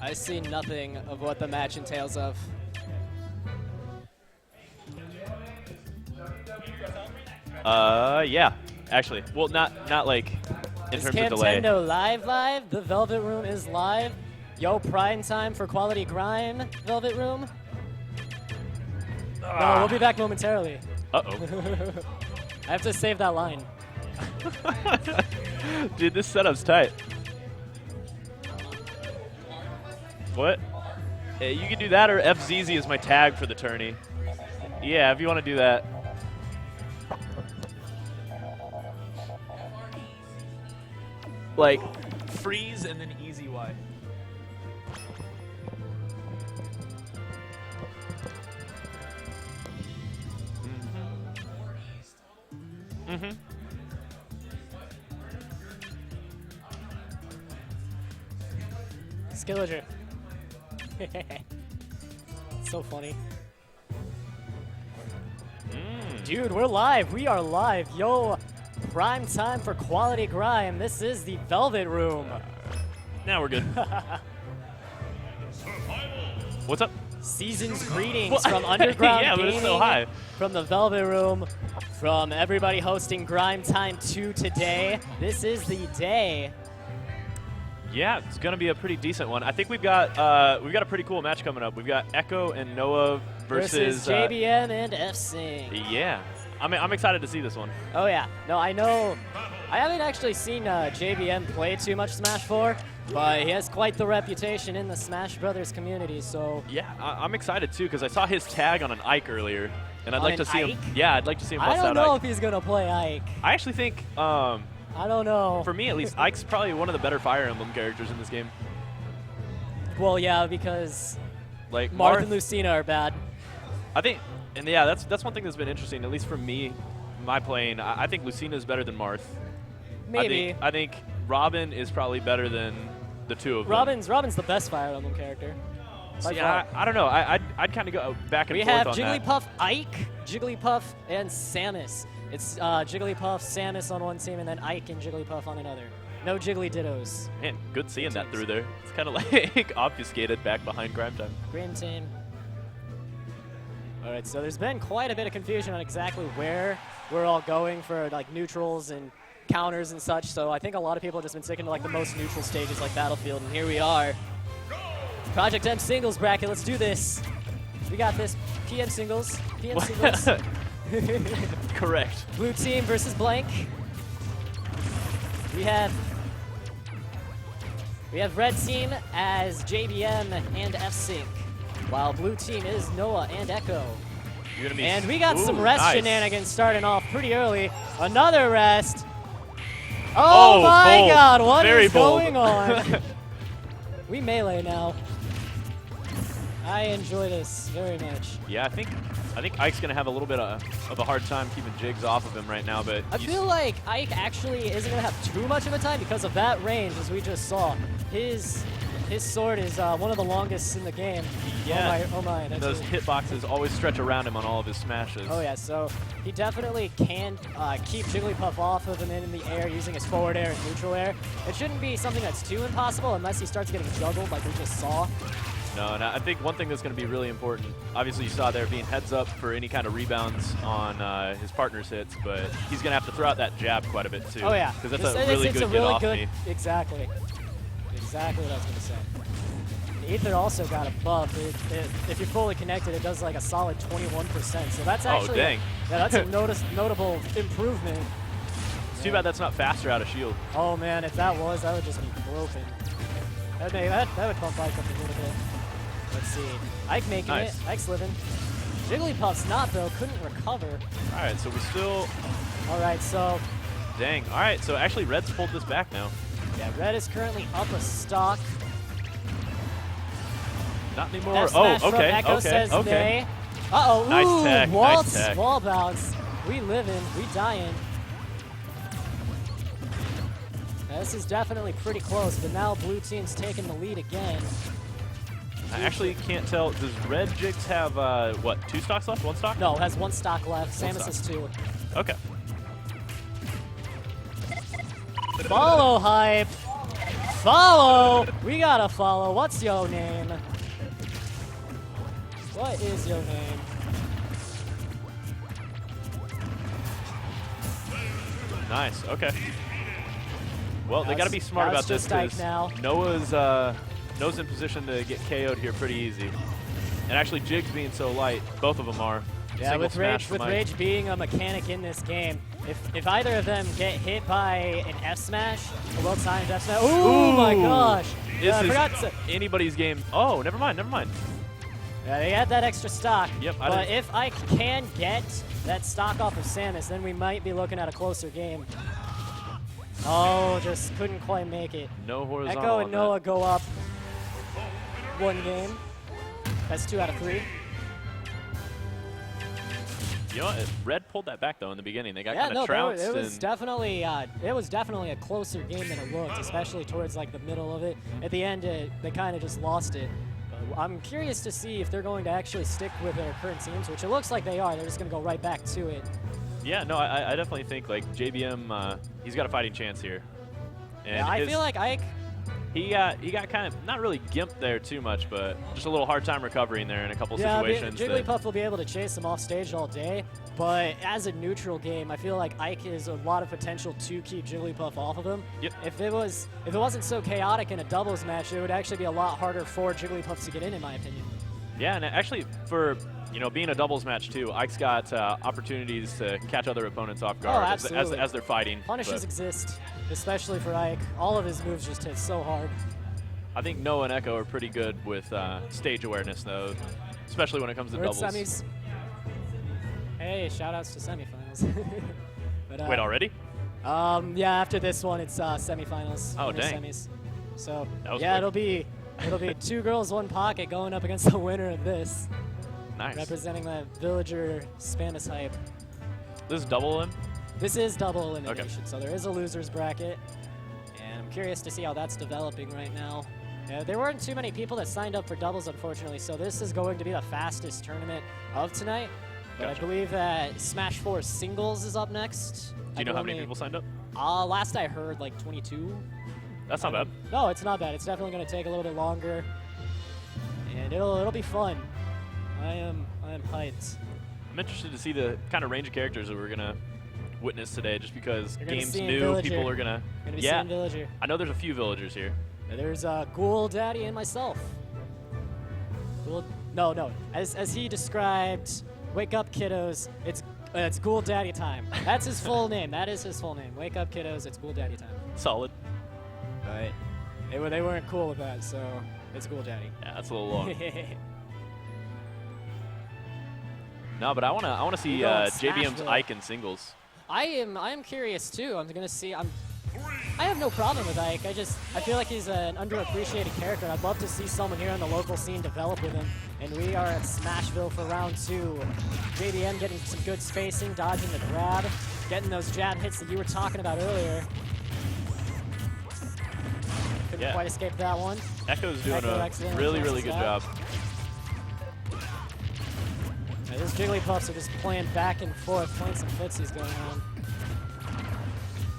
I see nothing of what the match entails of. Yeah, actually. Well, not like in terms of delay. Nintendo live? The Velvet Room is live. Yo, prime time for quality Grime, Velvet Room. No, we'll be back momentarily. Uh-oh. I have to save that line. Dude, this setup's tight. What? Hey, you can do that or FZZ is my tag for the tourney. Yeah, if you want to do that. Like, freeze and then easy Y. Mm-hmm. Skillager. So funny. Dude, we're live. We are live. Yo, prime time for quality Grime. This is the Velvet Room. Now we're good. What's up? Season's greetings from Underground yeah, Gaming, but it's so high. from the Velvet Room, from everybody hosting Grime Time 2 today. This is the day. Yeah, it's gonna be a pretty decent one. I think we've got a pretty cool match coming up. We've got Echo and Noah versus JBM and F-Sync. Yeah, I'm excited to see this one. Oh yeah, no, I know. I haven't actually seen JBM play too much Smash 4, but he has quite the reputation in the Smash Brothers community. So yeah, I'm excited too because I saw his tag on an Ike earlier, and I'd On like an to see Ike? him. Yeah, I'd like to see him I bust don't out know Ike. if he's gonna play Ike. I actually think, I don't know. for me at least, Ike's probably one of the better Fire Emblem characters in this game. Well, yeah, because Like Marth and Lucina are bad. I think, and yeah, that's one thing that's been interesting, at least for me, my playing. I think Lucina is better than Marth. Maybe. I think Robin is probably better than the two of them. Robin's the best Fire Emblem character. So yeah, I don't know. I'd kind of go back and We forth have on that. Jigglypuff, Ike, Jigglypuff, and Samus. It's Jigglypuff, Samus on one team, and then Ike and Jigglypuff on another. No Jiggly Dittos. Man, good seeing that through there. It's kind of like obfuscated back behind Grime Time. Green team. All right, so there's been quite a bit of confusion on exactly where we're all going for like neutrals and counters and such. So I think a lot of people have just been sticking to like the most neutral stages like Battlefield, and here we are. Project M singles bracket. Let's do this. We got this. PM singles. PM singles. Correct. Blue team versus blank. We have red team as JBM and F-Sync, while blue team is Noah and Echo. And we got some rest shenanigans starting off pretty early. Another rest. Oh my bold. God, what Very is bold. going on? We melee now. I enjoy this very much. Yeah, I think Ike's gonna have a little bit of a hard time keeping Jigs off of him right now, but I feel like Ike actually isn't gonna have too much of a time because of that range, as we just saw. His sword is one of the longest in the game. Yeah. Oh my. And those hitboxes always stretch around him on all of his smashes. Oh yeah, so he definitely can keep Jigglypuff off of him in the air using his forward air and neutral air. It shouldn't be something that's too impossible unless he starts getting juggled like we just saw. No, and I think one thing that's going to be really important, obviously you saw there being heads up for any kind of rebounds on his partner's hits, but he's going to have to throw out that jab quite a bit too. Oh yeah. Because that's a really good get off me. Exactly. Exactly what I was going to say. And Ether also got a buff. If you're fully connected, it does like a solid 21%. So that's actually dang. Yeah, that's a notable improvement. It's too bad that's not faster out of shield. Oh man, if that was, that would just be broken. That would bump Ike up a little bit. Let's see. Ike making it. Ike's living. Jigglypuff's not, though. Couldn't recover. All right, so we still... All right, so... Dang. All right, so actually Red's pulled this back now. Yeah, Red is currently up a stock. Not anymore. F-smash from Echo says nay. Uh-oh. Ooh, Nice tech. Waltz, Nice tech. wall bounce. We living. We dying. Now, this is definitely pretty close, but now blue team's taking the lead again. I actually can't tell. Does Red Jigs have, what, 2 stocks left? 1 stock? No, has 1 stock left. Samus has 2. Okay. Follow hype. Follow! We gotta follow. What's your name? What is your name? Nice. Okay. Well, they got to be smart about this because Noah's in position to get KO'd here pretty easy. And actually, Jig's being so light, both of them are. Yeah, with Rage being a mechanic in this game, if either of them get hit by an F smash, a well-timed F smash, oh my gosh! This is anybody's game. Oh, never mind. Yeah, they had that extra stock. Yep. But if Ike can get that stock off of Samus, then we might be looking at a closer game. Oh, just couldn't quite make it. No horizontal. Echo and Noah go up 1 game. That's 2 out of 3. You know what? Red pulled that back though in the beginning. They got yeah, kind of trounced. It was definitely a closer game than it looked, especially towards like the middle of it. At the end, they kind of just lost it. I'm curious to see if they're going to actually stick with their current teams, which it looks like they are. They're just going to go right back to it. Yeah, no, I definitely think like JBM, he's got a fighting chance here. And yeah, I feel like Ike. He got kind of not really gimped there too much, but just a little hard time recovering there in a couple situations. Jigglypuff will be able to chase him off stage all day, but as a neutral game, I feel like Ike has a lot of potential to keep Jigglypuff off of him. Yep. If it wasn't so chaotic in a doubles match, it would actually be a lot harder for Jigglypuff to get in my opinion. Yeah, and actually for being a doubles match too, Ike's got opportunities to catch other opponents off guard as they're fighting. Punishes exist, especially for Ike. All of his moves just hit so hard. I think Noah and Echo are pretty good with stage awareness though, especially when it comes to doubles. Semis. Hey, shoutouts to semifinals. But, wait, already? Yeah, after this one, it's semifinals. Oh, dang. Semis. So yeah, quick. it'll be 2 girls, 1 pocket going up against the winner of this. Nice. Representing the Villager Spanish hype. This is double in? This is double elimination, okay. So there is a loser's bracket. And I'm curious to see how that's developing right now. There weren't too many people that signed up for doubles, unfortunately, so this is going to be the fastest tournament of tonight. But Gotcha. I believe that Smash 4 singles is up next. Do you know how many people signed up? Last I heard, like 22. That's not bad. No, it's not bad. It's definitely going to take a little bit longer. And it'll be fun. I am hyped. I'm interested to see the kind of range of characters that we're gonna witness today, just because game's new, Villager. people are gonna. Be seeing Villager. I know there's a few villagers here. There's Ghoul Daddy and myself. No. As he described, wake up kiddos. It's Ghoul Daddy time. That's his full name. That is his full name. Wake up kiddos. It's Ghoul Daddy time. Solid. But they weren't cool with that, so it's Ghoul Daddy. Yeah, that's a little long. No, but I wanna see JBM's Ike in singles. I am curious too. I'm gonna see. I have no problem with Ike. I feel like he's an underappreciated character. I'd love to see someone here on the local scene develop with him. And we are at Smashville for round 2. JBM getting some good spacing, dodging the grab, getting those jab hits that you were talking about earlier. Couldn't quite escape that one. Echo's doing a really good job. Those Jigglypuffs are just playing back and forth, playing some footsies going on.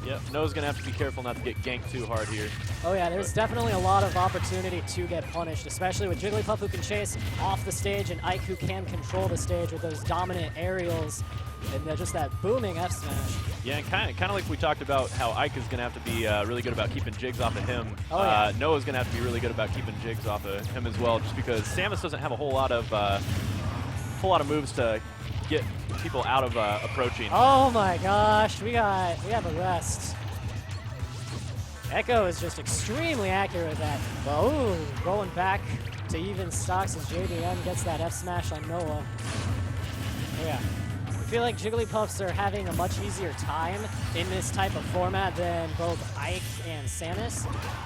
Yep, Noah's going to have to be careful not to get ganked too hard here. Oh yeah, there's definitely a lot of opportunity to get punished, especially with Jigglypuff who can chase off the stage and Ike who can control the stage with those dominant aerials and just that booming F smash. Yeah, and kind of like we talked about how Ike is going to have to be really good about keeping jigs off of him. Oh, yeah. Noah's going to have to be really good about keeping jigs off of him as well, just because Samus doesn't have a whole lot of moves to get people out of approaching. Oh my gosh, we have a rest. Echo is just extremely accurate with that. But ooh, going back to even stocks as JBM gets that F smash on Noah. Oh yeah. I feel like Jigglypuffs are having a much easier time in this type of format than both Ike and Samus.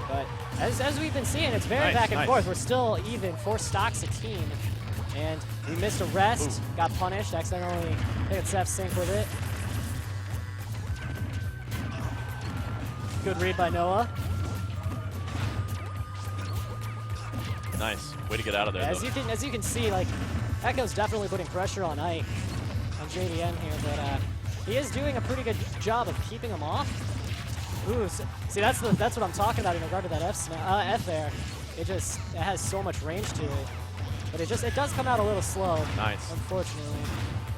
But as we've been seeing, it's very back and forth. We're still even 4 stocks a team. And we missed a rest, got punished, accidentally hit its F sync with it. Good read by Noah. Nice. Way to get out of there. Yeah, as you can see, like Echo's definitely putting pressure on Ike, on JDM here, but he is doing a pretty good job of keeping him off. Ooh, see, that's what I'm talking about in regard to that F there. It has so much range to it, but it does come out a little slow. Nice. Unfortunately.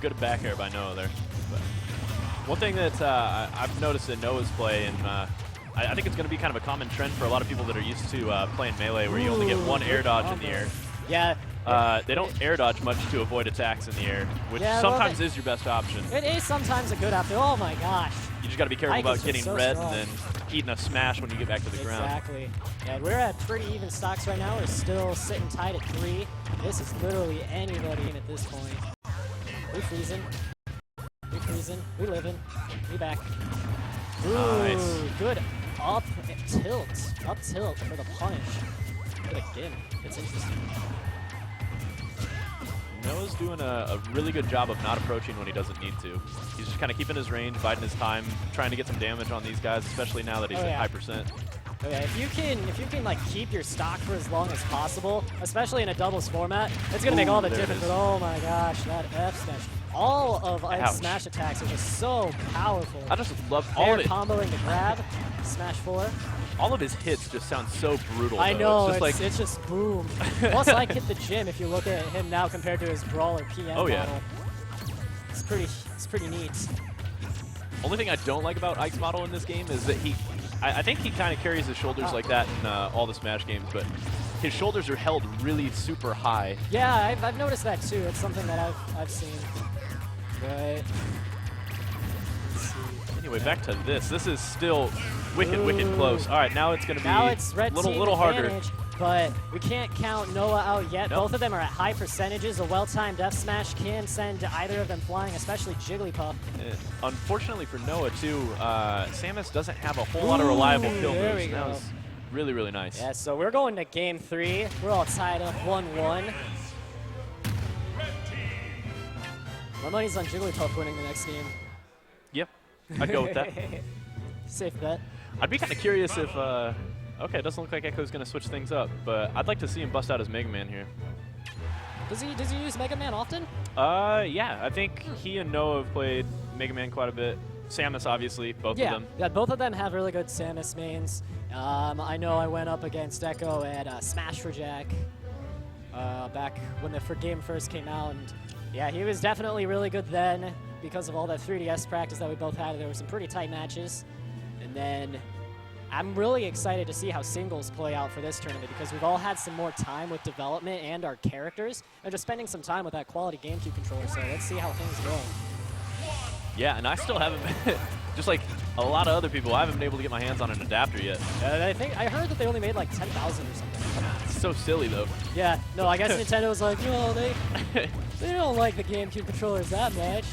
Good back air by Noah there. But one thing that I've noticed in Noah's play, and I think it's going to be kind of a common trend for a lot of people that are used to playing Melee, where you only get one air dodge in the air. Yeah. They don't air dodge much to avoid attacks in the air, which sometimes is your best option. It is sometimes a good option. Oh my gosh. You just got to be careful about getting red and then eating a smash when you get back to the ground. Exactly. Yeah, we're at pretty even stocks right now. We're still sitting tight at 3. This is literally anybody in at this point. We freezing. We freezing. We living. We back. Ooh, nice. Good up tilt. Up tilt for the punish. Good again. It's interesting. Noah's doing a really good job of not approaching when he doesn't need to. He's just kind of keeping his range, biding his time, trying to get some damage on these guys, especially now that he's at high percent. Oh yeah, if you can like keep your stock for as long as possible, especially in a doubles format, it's gonna make all the difference. But oh my gosh, that F smash! All of Ike's smash attacks are just so powerful. I just love all of it. Comboing to grab, smash 4. All of his hits just sound so brutal. I know, it's just boom. Plus, Ike hit the gym. If you look at him now compared to his Brawler PM model, it's pretty neat. Only thing I don't like about Ike's model in this game is that I think he kind of carries his shoulders like that in all the Smash games, but his shoulders are held really super high. Yeah, I've noticed that too. It's something that I've seen. Right. Anyway, back to this. This is still wicked close. All right, now it's going to be a little harder. But we can't count Noah out yet. Nope. Both of them are at high percentages. A well-timed F smash can send either of them flying, especially Jigglypuff. Unfortunately for Noah, too, Samus doesn't have a whole lot of reliable kill moves. There we go. That was really, really nice. Yeah, so we're going to game 3. We're all tied up 1-1. My money's on Jigglypuff winning the next game. Yep, I'd go with that. Safe bet. I'd be kind of curious if, okay, it doesn't look like Echo's going to switch things up, but I'd like to see him bust out his Mega Man here. Does he use Mega Man often? Yeah, I think he and Noah have played Mega Man quite a bit. Samus, obviously, both of them. Yeah, both of them have really good Samus mains. I know I went up against Echo at Smash for Jack back when the game first came out, and yeah, he was definitely really good then because of all that 3DS practice that we both had. There were some pretty tight matches. And then I'm really excited to see how singles play out for this tournament because we've all had some more time with development and our characters and just spending some time with that quality GameCube controller. So let's see how things go. Yeah, and I still haven't been, just like a lot of other people, I haven't been able to get my hands on an adapter yet. I heard that they only made like 10,000 or something. It's so silly though. Yeah, no, I guess Nintendo was like, no, they don't like the GameCube controllers that much.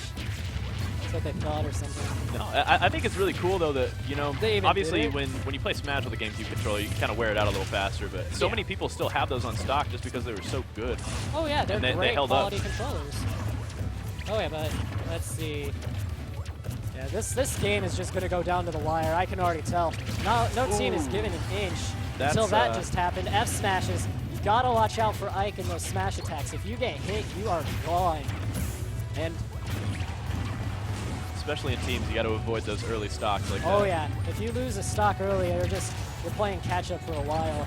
That's what they thought or something. No, I think it's really cool though that, you know, obviously when you play Smash with a GameCube controller, you can kind of wear it out a little faster, but so many people still have those on stock just because they were so good. Oh yeah, they're great they held quality up. controllers. Oh yeah, but let's see. Yeah, this game is just going to go down to the wire. I can already tell. No team is given an inch until that just happened. F smashes. You got to watch out for Ike and those smash attacks. If you get hit, you are gone. And especially in teams, you got to avoid those early stocks like that. Oh yeah, if you lose a stock early, you're playing catch up for a while.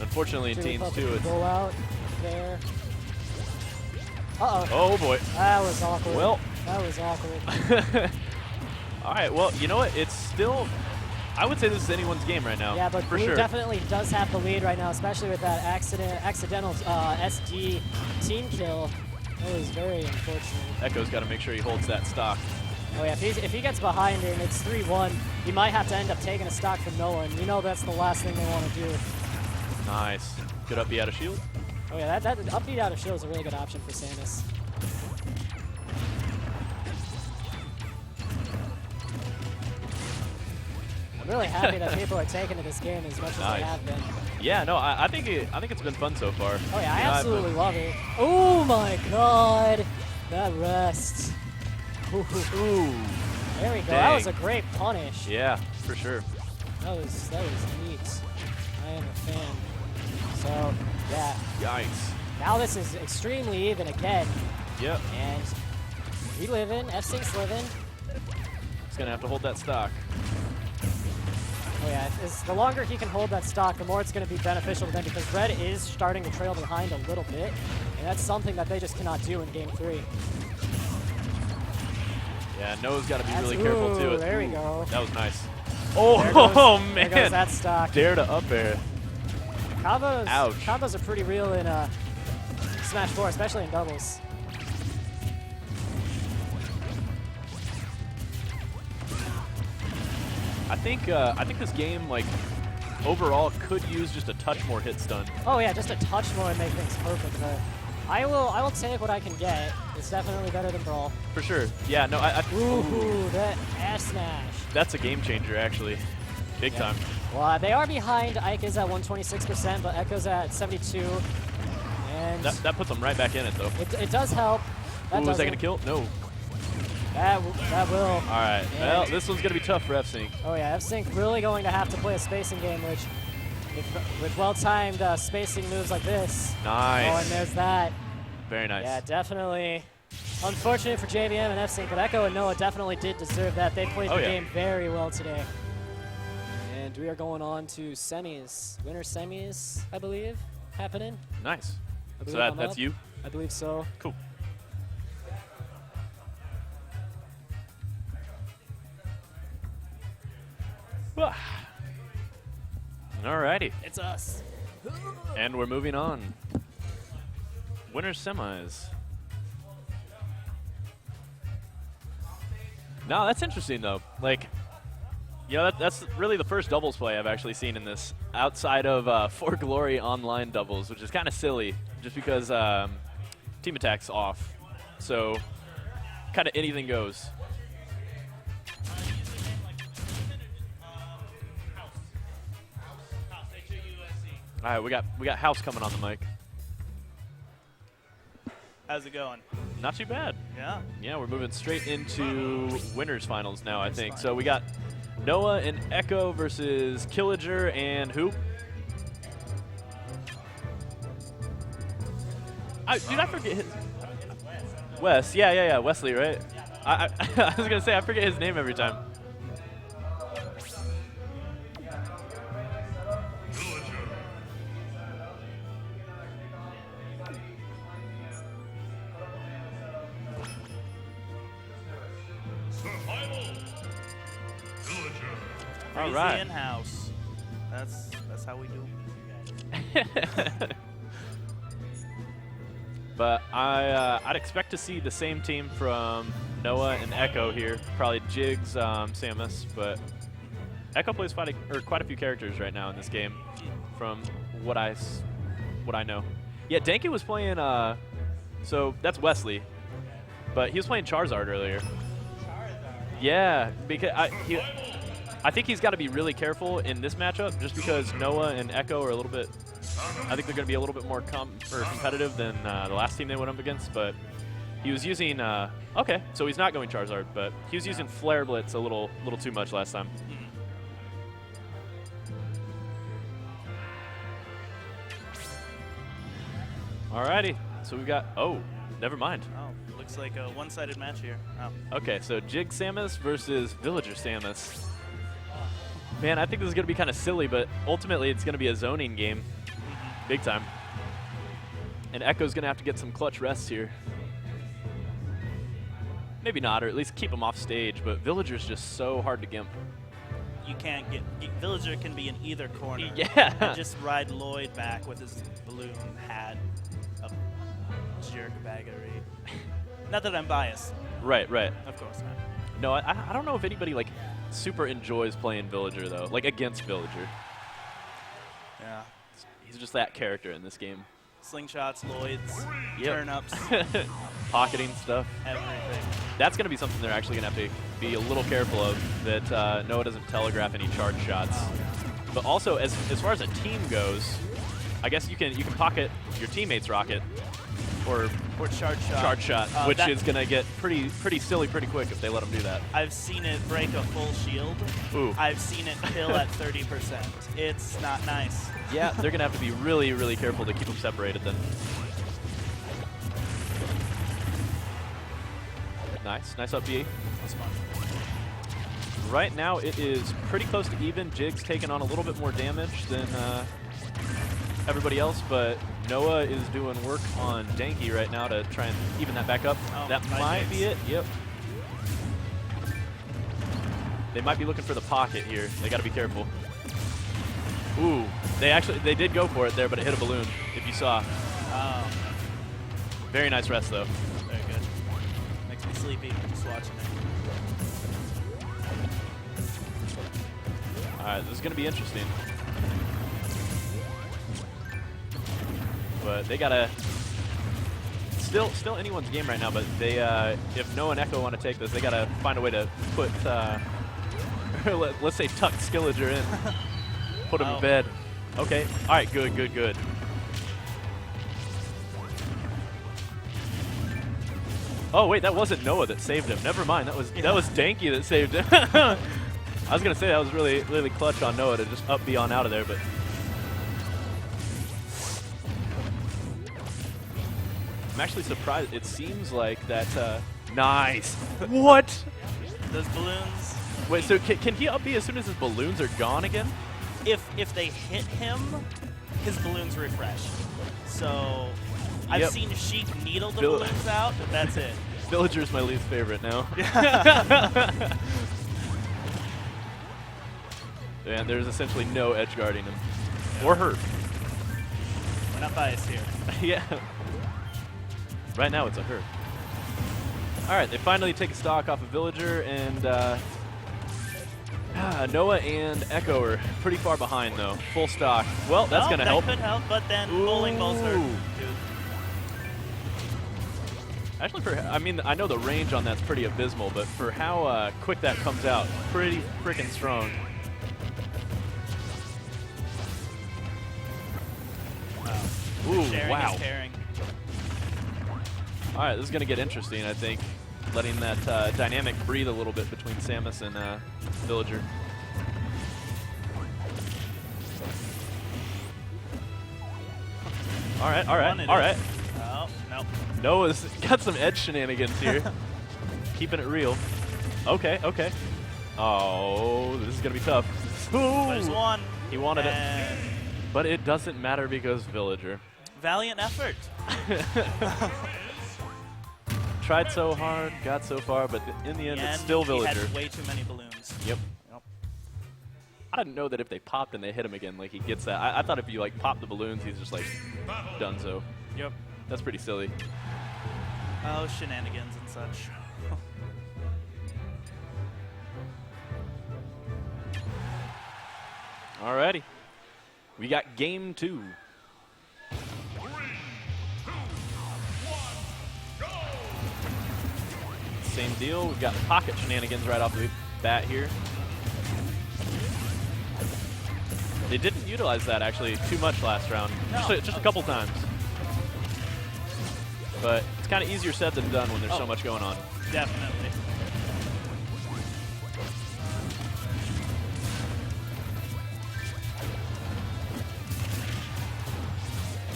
Unfortunately, in teams too, it's go out there. Uh-oh. Oh boy. That was awkward. Well. That was awkward. All right, well, you know what? It's still, I would say this is anyone's game right now. Yeah, but for Blue sure. definitely does have the lead right now, especially with that accidental SD team kill. That was very unfortunate. Echo's got to make sure he holds that stock. Oh yeah, if he gets behind and it's 3-1, he might have to end up taking a stock from Noah, and you know that's the last thing they want to do. Nice. Good up B out of shield. Oh yeah, that up beat out of shield is a really good option for Samus. I'm really happy that people are taking to this game as much as they have been. Yeah, no, I think it's been fun so far. Oh yeah, I absolutely love it. Oh my god, that rest. Ooh. There we go. Dang. That was a great punish. Yeah, for sure. That was neat. I am a fan. So, yeah. Yikes. Now this is extremely even again. Yep. And we live in, F-Sync's living. going to have to hold that stock. Oh yeah, the longer he can hold that stock, the more it's going to be beneficial to them because Red is starting to trail behind a little bit, and that's something that they just cannot do in Game 3. Yeah, Noah's got to be really careful too. There we go. That was nice. Oh, man. There goes that stock. Dare to up air. Combos are pretty real in Smash 4, especially in doubles. I think this game, like, overall could use just a touch more hit stun. Oh yeah, just a touch more and make things perfect. But I will take what I can get. It's definitely better than Brawl. For sure. Yeah. No. Ooh, that ass smash. That's a game changer, actually. Big time. Well, they are behind. Ike is at 126%, but Echo's at 72. And that puts them right back in it, though. It does help. Ooh, is that gonna kill? No. That will. All right. Yeah. Well, this one's going to be tough for F-Sync. Oh, yeah. F-Sync really going to have to play a spacing game, which, with well-timed spacing moves like this. Nice. Oh, and there's that. Very nice. Yeah, definitely. Unfortunate for JVM and F-Sync, but Echo and Noah definitely did deserve that. They played the game very well today. And we are going on to semis. Winner semis, I believe, happening. Nice. So that's you? I believe so. Cool. Alrighty. It's us. And we're moving on. Winner semis. No, that's interesting though. Like, you know, that's really the first doubles play I've actually seen in this, outside of For Glory online doubles, which is kind of silly, just because team attack's off. So, kind of anything goes. All right, we got House coming on the mic. How's it going? Not too bad. Yeah. Yeah, we're moving straight into winners finals now, I think. So we got Noah and Echo versus Killager and who? Dude, I forget his. Wes. Yeah. Wesley, right? I was gonna say I forget his name every time. All right. In-house. That's how we do. But I'd expect to see the same team from Noah and Echo here. Probably Jigs, Samus, but Echo plays quite a few characters right now in this game, from what I know. Yeah, Danke was playing. So that's Wesley, but he was playing Charizard earlier. Yeah, because I think he's got to be really careful in this matchup, just because Noah and Echo are a little bit. I think they're going to be a little bit more competitive than the last team they went up against. But he was using. Okay, so he's not going Charizard, but he was using Flare Blitz a little too much last time. Alrighty, so we got. Oh, never mind. Oh, looks like a one-sided match here. Oh. Okay, so Jig Samus versus Villager Samus. Man, I think this is going to be kind of silly, but ultimately it's going to be a zoning game. Big time. And Echo's going to have to get some clutch rests here. Maybe not, or at least keep him off stage, but Villager's just so hard to gimp. You can't get... Villager can be in either corner. Yeah. And just ride Lloyd back with his balloon hat of jerk-baggery. Not that I'm biased. Right. Of course not. No, I don't know if anybody, like, super enjoys playing Villager, though. Like, against Villager. Yeah. He's just that character in this game. Slingshots, Lloyds, turn-ups. Pocketing stuff. Everything. That's going to be something they're actually going to have to be a little careful of, that Noah doesn't telegraph any charge shots. But also, as far as a team goes, I guess you can pocket your teammate's rocket, or charge shot, which is going to get pretty silly pretty quick if they let them do that. I've seen it break a full shield. Ooh. I've seen it kill at 30%. It's not nice. Yeah, they're going to have to be really, really careful to keep them separated then. Nice up B. That's fun. right now it is pretty close to even. Jig's taking on a little bit more damage than everybody else, but Noah is doing work on Danky right now to try and even that back up. Oh, that nice might hits. be it. Yep. They might be looking for the pocket here. They got to be careful. Ooh, they did go for it there, but it hit a balloon, if you saw. Oh, Very nice rest, though. very good. Makes me sleepy just watching it. All right, this is going to be interesting. But they got to... Still anyone's game right now, but they, if Noah and Echo want to take this, they got to find a way to put, let's say tuck Skilliger in. Put him in bed. Okay. All right, good, good, good. Oh, wait, that wasn't Noah that saved him. Never mind. That was Danky that saved him. I was going to say that was really, really clutch on Noah to just up B on out of there, but... I'm actually surprised. It seems like that... nice. What? Those balloons. Wait, so can he up B as soon as his balloons are gone again? If they hit him, his balloons refresh. So I've seen Sheik needle the balloons out, but that's it. Villager's my least favorite now. And there's essentially no edge guarding him. Or her. We're not biased here. Yeah. Right now it's a her. All right, they finally take a stock off of Villager, and Noah and Echo are pretty far behind, though. Full stock. Well, that's going to help. That could help, but then bowling balls hurt, too. Actually, I mean, I know the range on that's pretty abysmal, but for how quick that comes out, pretty freaking strong. Ooh, Sharing wow. is caring. All right, this is going to get interesting, I think. Letting that dynamic breathe a little bit between Samus and Villager. All right, all right, all right. Oh, no. Noah's got some edge shenanigans here. Keeping it real. Okay, okay. Oh, this is going to be tough. There's Ooh. one. He wanted it. But it doesn't matter because Villager. Valiant effort. Tried so hard, got so far, but in the end, it's still Villager. He had way too many balloons. Yep. I didn't know that if they popped and they hit him again, like, he gets that. I thought if you, like, pop the balloons, he's just, like, done so. Yep. That's pretty silly. Oh, shenanigans and such. Alrighty. We got game 2. Same deal. We've got pocket shenanigans right off the bat here. They didn't utilize that actually too much last round. No. Just a couple times. But it's kind of easier said than done when there's so much going on. Definitely.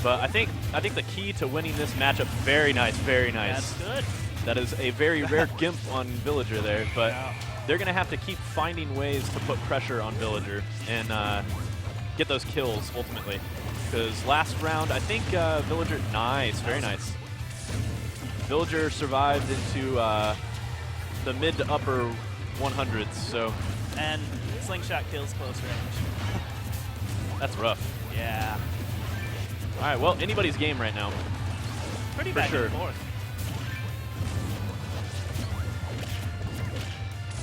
But I think the key to winning this matchup, very nice, very nice. That's good. That is a very rare gimp on Villager there, but they're going to have to keep finding ways to put pressure on Villager and get those kills ultimately. Because last round, I think Villager, nice, very nice. Villager survived into the mid to upper 100s, so. And slingshot kills close range. That's rough. Yeah. All right, well, anybody's game right now. Pretty For back sure. and forth.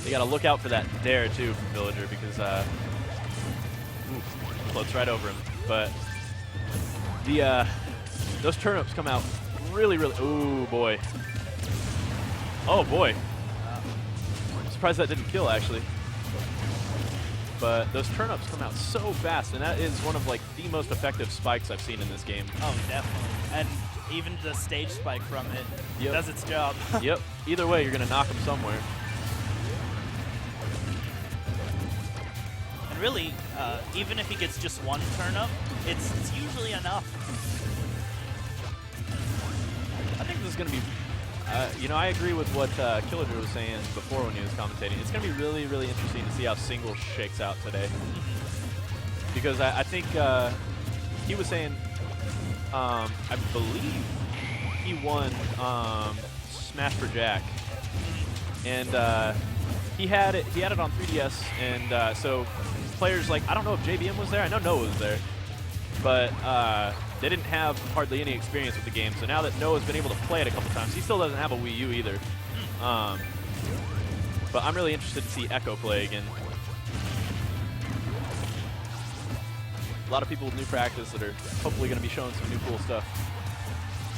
They got to look out for that dare, too, from Villager, because floats right over him. But the those turnips come out really, really... Ooh, boy. Oh, boy. I'm surprised that didn't kill, actually. But those turnips come out so fast, and that is one of, like, the most effective spikes I've seen in this game. Oh, definitely. And even the stage spike from it does its job. Yep. Either way, you're going to knock them somewhere. And really, even if he gets just one turnip, it's usually enough. I think this is going to be You know, I agree with what Killager was saying before when he was commentating. It's going to be really, really interesting to see how singles shakes out today. Because I think he was saying, I believe he won Smash for Jack, and he had it on 3DS, and so players like, I don't know if JBM was there. I know Noah was there, but they didn't have hardly any experience with the game. So now that Noah's been able to play it a couple times, he still doesn't have a Wii U either. But I'm really interested to see Echo play again. A lot of people with new practice that are hopefully going to be showing some new cool stuff.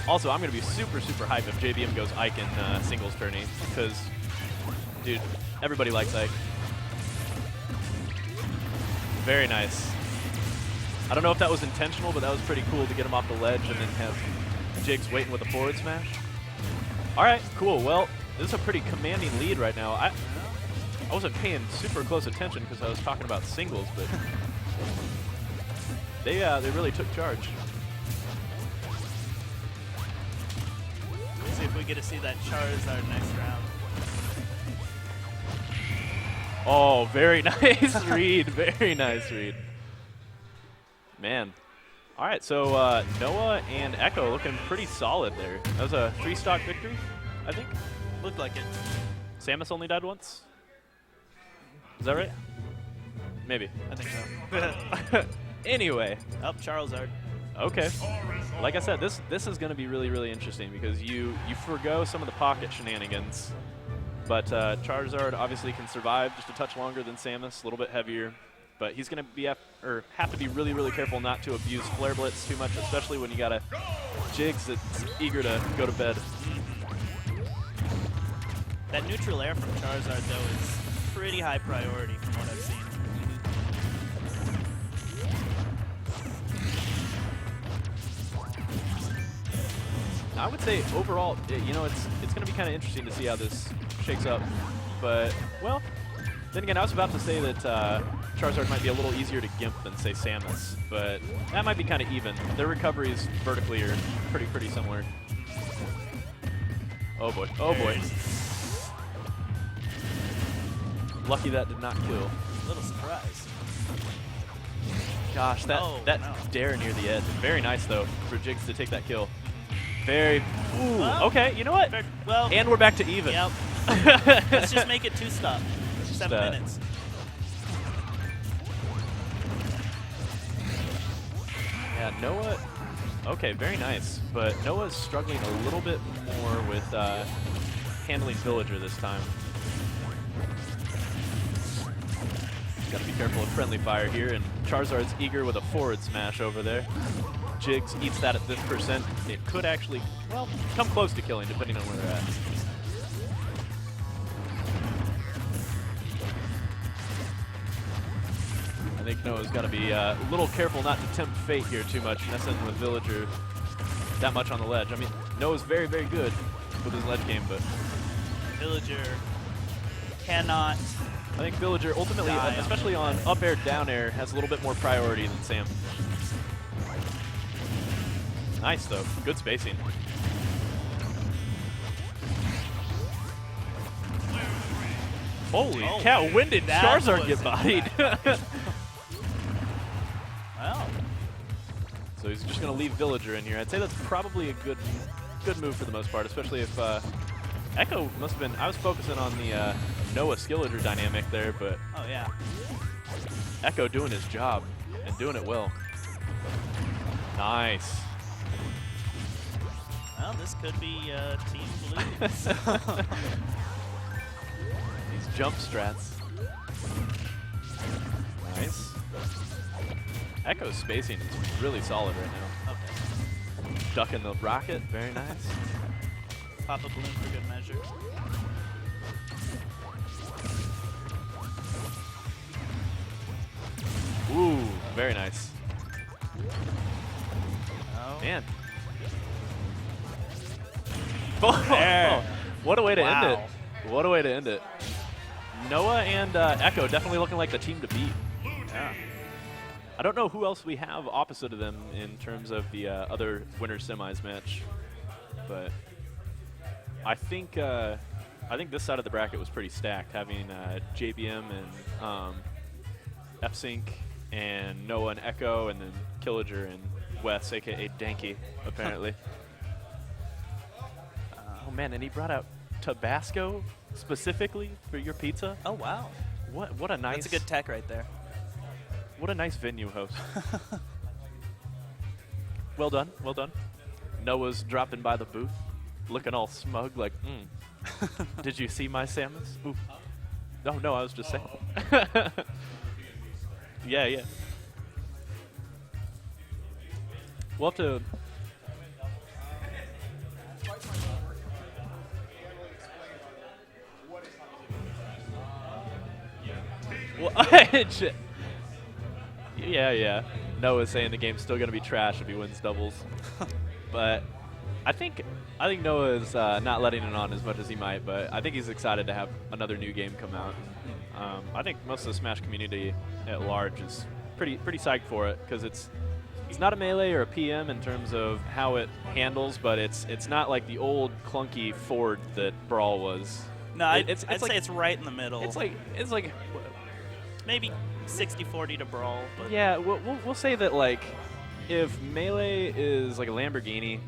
Also, I'm going to be super, super hyped if JBM goes Ike in singles tourney, because, dude, everybody likes Ike. Very nice. I don't know if that was intentional, but that was pretty cool to get him off the ledge and then have Jigs waiting with a forward smash. All right, cool. Well, this is a pretty commanding lead right now. I wasn't paying super close attention because I was talking about singles, but they really took charge. See if we get to see that Charizard next round. Oh, very nice read. Very nice read. Man. All right, so Noah and Echo looking pretty solid there. That was a 3-stock victory, I think. Looked like it. Samus only died once? Is that right? Maybe. I think so. Anyway. Up Charizard. Okay. Like I said, this is going to be really, really interesting because you forgo some of the pocket shenanigans. But Charizard obviously can survive just a touch longer than Samus, a little bit heavier. But he's going to be have to be really, really careful not to abuse Flare Blitz too much, especially when you got a Jigs that's eager to go to bed. That neutral air from Charizard, though, is pretty high priority from what I've seen. I would say overall, you know, it's going to be kind of interesting to see how this shakes up. But, well, then again, I was about to say that Charizard might be a little easier to gimp than, say, Samus. But that might be kind of even. Their recoveries vertically are pretty similar. Oh, boy. Oh, boy. Lucky that did not kill. A little surprise. Gosh, that no. dare near the edge. Very nice, though, for Jigs to take that kill. Very, ooh, well, okay, you know what? Well, and we're back to even. Yep. Let's just make it 2-stop. 7 minutes. Yeah, Noah, okay, very nice. But Noah's struggling a little bit more with handling Villager this time. Got to be careful of friendly fire here, and Charizard's eager with a forward smash over there. Jigs eats that at this percent. It could actually, well, come close to killing, depending on where they're at. I think Noah's got to be a little careful not to tempt fate here too much, messing with Villager that much on the ledge. I mean, Noah's very, very good with his ledge game, but Villager cannot. I think Villager ultimately, especially on up air, down air, has a little bit more priority than Sam. Nice, though. Good spacing. Holy cow, when did Charizard get bodied? Wow. So he's just going to leave Villager in here. I'd say that's probably a good move for the most part, especially if Echo must have been, I was focusing on the Noah Skillager dynamic there, but oh yeah, Echo doing his job and doing it well. Nice. Well, this could be Team Blue. These jump strats. Nice. Echo's spacing is really solid right now. Okay. Ducking the rocket, very nice. Pop a balloon for good measure. Ooh, very nice. Oh. Man. Oh, what a way to end it. What a way to end it. Noah and Echo definitely looking like the team to beat. Yeah. I don't know who else we have opposite of them in terms of the other winner semis match, but I think this side of the bracket was pretty stacked, having JBM and F-Sync and Noah and Echo, and then Killager and Wes, a.k.a. Danky, apparently. Oh, man, and he brought out Tabasco specifically for your pizza. Oh, wow. What a nice... That's a good tech right there. What a nice venue host. Well done, well done. Noah's dropping by the booth, looking all smug like, Did you see my Samus? Ooh. Oh, no, I was just saying. Yeah. We'll have to... Yeah. Noah's saying the game's still going to be trash if he wins doubles. But I think Noah's not letting it on as much as he might, but I think he's excited to have another new game come out. I think most of the Smash community at large is pretty psyched for it, because it's not a melee or a PM in terms of how it handles, but it's not like the old clunky Ford that Brawl was. No, I'd say it's right in the middle. It's like maybe 60-40 to Brawl. But yeah, we'll say that, like, if melee is like a Lamborghini,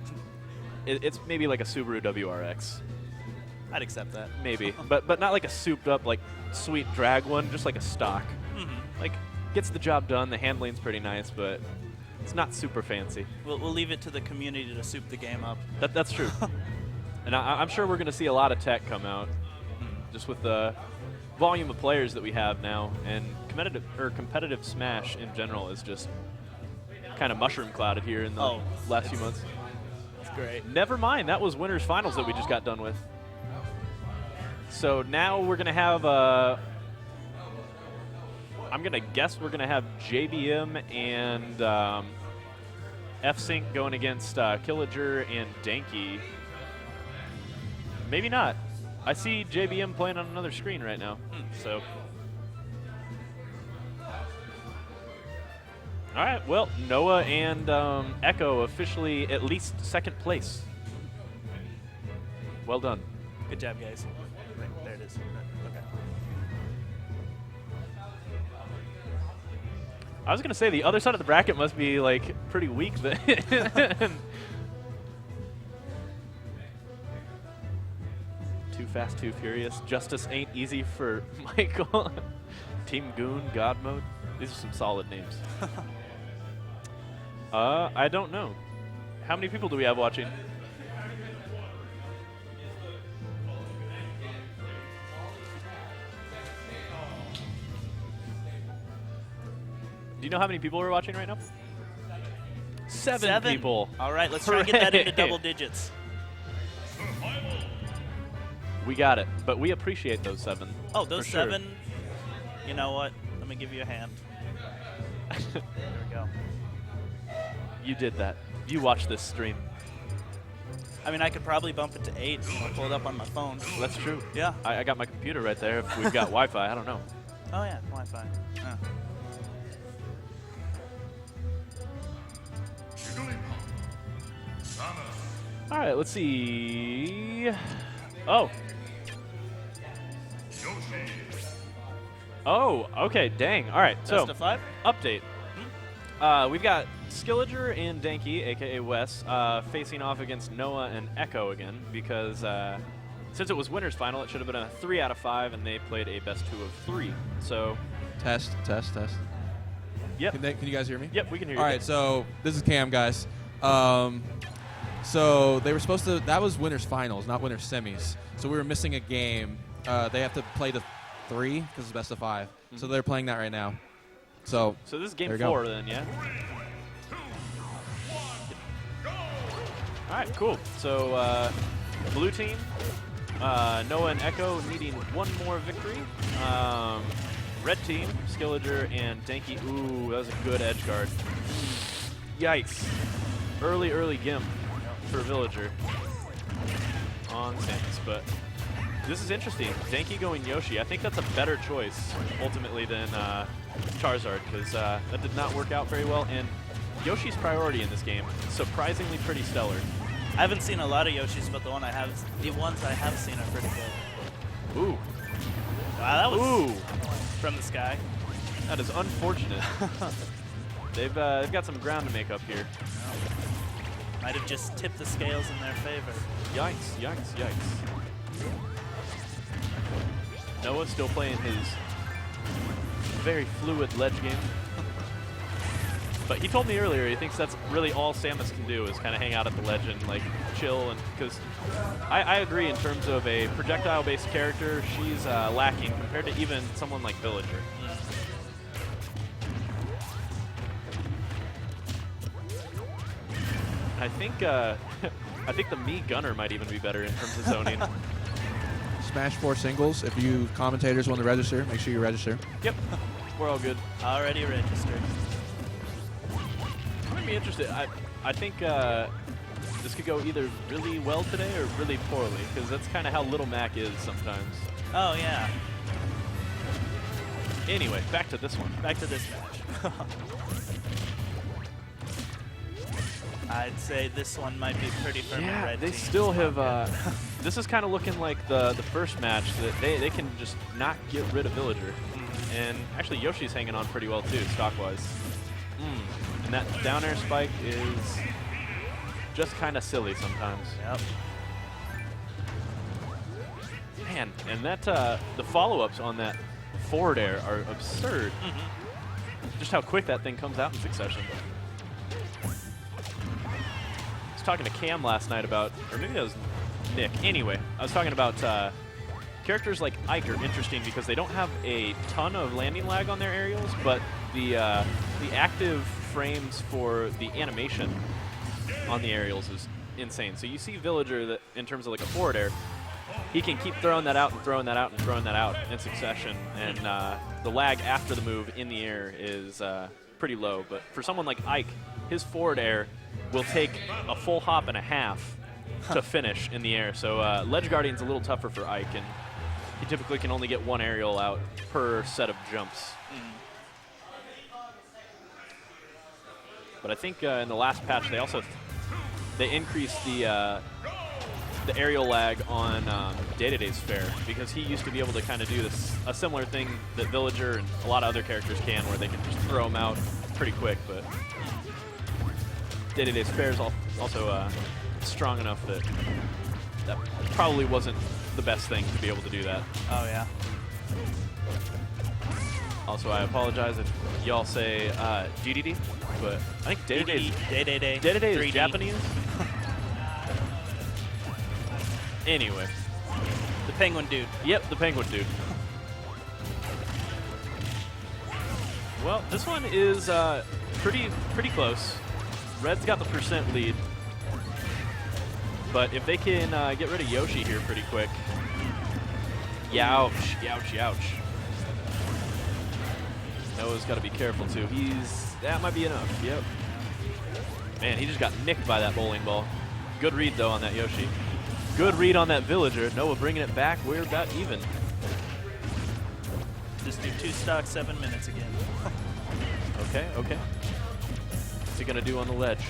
it's maybe like a Subaru WRX. I'd accept that. Maybe, but not like a souped up, like, sweet drag one, just like a stock. Like, gets the job done. The handling's pretty nice, but it's not super fancy. We'll leave it to the community to soup the game up. That's true. And I'm sure we're going to see a lot of tech come out, just with the volume of players that we have now, and competitive Smash in general is just kind of mushroom clouded here in the last few months. That's great. Never mind, that was winners finals that we just got done with. So now we're going to have I'm going to guess we're going to have JBM and F-Sync going against Killager and Danky. Maybe not. I see JBM playing on another screen right now. So, all right. Well, Noah and Echo officially at least second place. Well done. Good job, guys. Right, there it is. Okay. I was gonna say the other side of the bracket must be like pretty weak then. Too Fast, Too Furious. Justice Ain't Easy for Michael. Team Goon, God Mode. These are some solid names. I don't know. How many people do we have watching? Do you know how many people are watching right now? Seven people. All right, let's try and get that into double digits. We got it, but we appreciate those 7. Oh, those 7. Sure. You know what? Let me give you a hand. There we go. You did that. You watched this stream. I mean, I could probably bump it to 8 and I'll pull it up on my phone. That's true. Yeah. I got my computer right there. If we've got Wi-Fi, I don't know. Oh, yeah, Wi-Fi. All right, let's see. Oh, okay, dang. All right, so Best of 5? Update. We've got Killager and Danky, a.k.a. Wes, facing off against Noah and Echo again, because since it was winners final, it should have been a 3 out of 5, and they played a best 2 of 3. So Test. Yep. Can you guys hear me? Yep, we can hear you. All right, so this is Cam, guys. So they were supposed to, that was winners finals, not winners semis. So we were missing a game. They have to play the 3 because it's best of 5. So they're playing that right now. So this is game 4 then, yeah? All right, cool. So blue team, Noah and Echo needing 1 more victory. Red team, Killager and Danky. Ooh, that was a good edge guard. Yikes. Early Gimp for Villager on Samus, but this is interesting. Danky going Yoshi. I think that's a better choice, ultimately, than Charizard, because that did not work out very well, and Yoshi's priority in this game, surprisingly pretty stellar. I haven't seen a lot of Yoshis, but the ones I have seen are pretty good. Ooh. Wow, that was Ooh. from the sky. That is unfortunate. They've got some ground to make up here. Might have just tipped the scales in their favor. Yikes, yikes, yikes. Noah still playing his very fluid ledge game. But he told me earlier he thinks that's really all Samus can do is kind of hang out at the ledge and like chill, and because I agree in terms of a projectile-based character, she's lacking compared to even someone like Villager. I think I think the Mii Gunner might even be better in terms of zoning. Smash 4 singles. If you commentators want to register, make sure you register. Yep, we're all good. Already registered. I'm gonna be interested. I think this could go either really well today or really poorly, because that's kind of how Little Mac is sometimes. Oh, yeah. Anyway, back to this one. Back to this match. I'd say this one might be pretty firm in red they team's still have. pocket. This is kind of looking like the first match that they can just not get rid of Villager. And actually, Yoshi's hanging on pretty well too, stock-wise. And that down air spike is just kind of silly sometimes. Yep. Man, and that the follow-ups on that forward air are absurd. Just how quick that thing comes out in succession. I was talking to Cam last night about, or maybe that was Nick. Anyway, I was talking about characters like Ike are interesting because they don't have a ton of landing lag on their aerials, but the active frames for the animation on the aerials is insane. So you see Villager that in terms of like a forward air, he can keep throwing that out and throwing that out and throwing that out in succession, and the lag after the move in the air is pretty low. But for someone like Ike, his forward air will take a full hop and a half to finish in the air. So Ledge Guardian's a little tougher for Ike, and he typically can only get one aerial out per set of jumps. But I think in the last patch they increased the aerial lag on Day-to-Day's Fair, because he used to be able to kind of do a similar thing that Villager and a lot of other characters can, where they can just throw them out pretty quick. But Day-to-Day's Fair is also strong enough that probably wasn't the best thing to be able to do that. Oh, yeah. Also, I apologize if y'all say DDD, but I think Day-to-Day is Japanese. Anyway. The penguin dude. Yep, the penguin dude. Well, this one is pretty close. Red's got the percent lead. But if they can get rid of Yoshi here pretty quick. Youch, youch, youch. Noah's got to be careful too. That might be enough, yep. Man, he just got nicked by that bowling ball. Good read though on that Yoshi. Good read on that Villager. Noah bringing it back. We're about even. Just do 2 stock 7 minutes again. Okay, okay. What's he going to do on the ledge?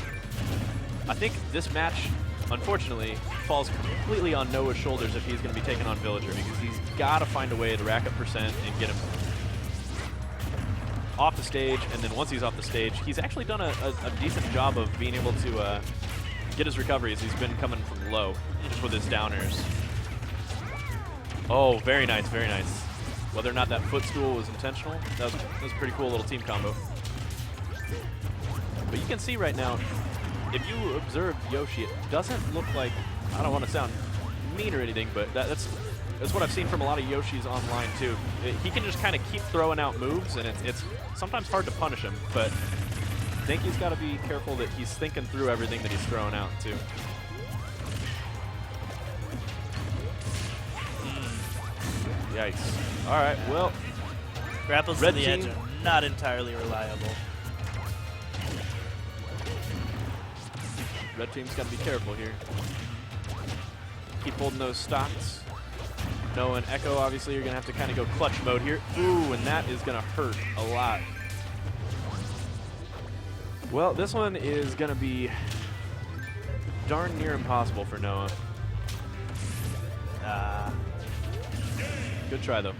I think this match, unfortunately, falls completely on Noah's shoulders if he's going to be taking on Villager, because he's got to find a way to rack up percent and get him off the stage. And then once he's off the stage, he's actually done a decent job of being able to get his recoveries. He's been coming from low just with his downers. Oh, very nice, very nice. Whether or not that footstool was intentional, that was a pretty cool little team combo. But you can see right now, if you observe Yoshi, it doesn't look like, I don't want to sound mean or anything, but that's what I've seen from a lot of Yoshis online too. He can just kind of keep throwing out moves, and it's sometimes hard to punish him, but I think he's got to be careful that he's thinking through everything that he's throwing out too. Yikes. All right, well. Grapples to the edge are not entirely reliable. Red team's got to be careful here. Keep holding those stocks. Noah and Echo, obviously, you're going to have to kind of go clutch mode here. Ooh, and that is going to hurt a lot. Well, this one is going to be darn near impossible for Noah. Good try, though.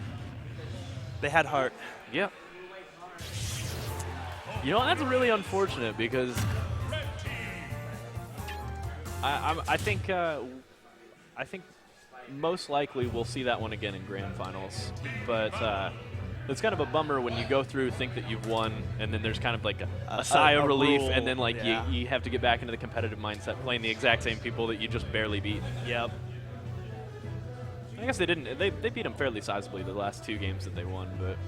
They had heart. Yeah. You know, that's really unfortunate because I think most likely we'll see that one again in grand finals. But it's kind of a bummer when you go through, think that you've won, and then there's kind of like a sigh of relief, rule. and then like Yeah. you have to get back into the competitive mindset, playing the exact same people that you just barely beat. Yep. I guess they didn't. They beat them fairly sizably the last 2 games that they won, but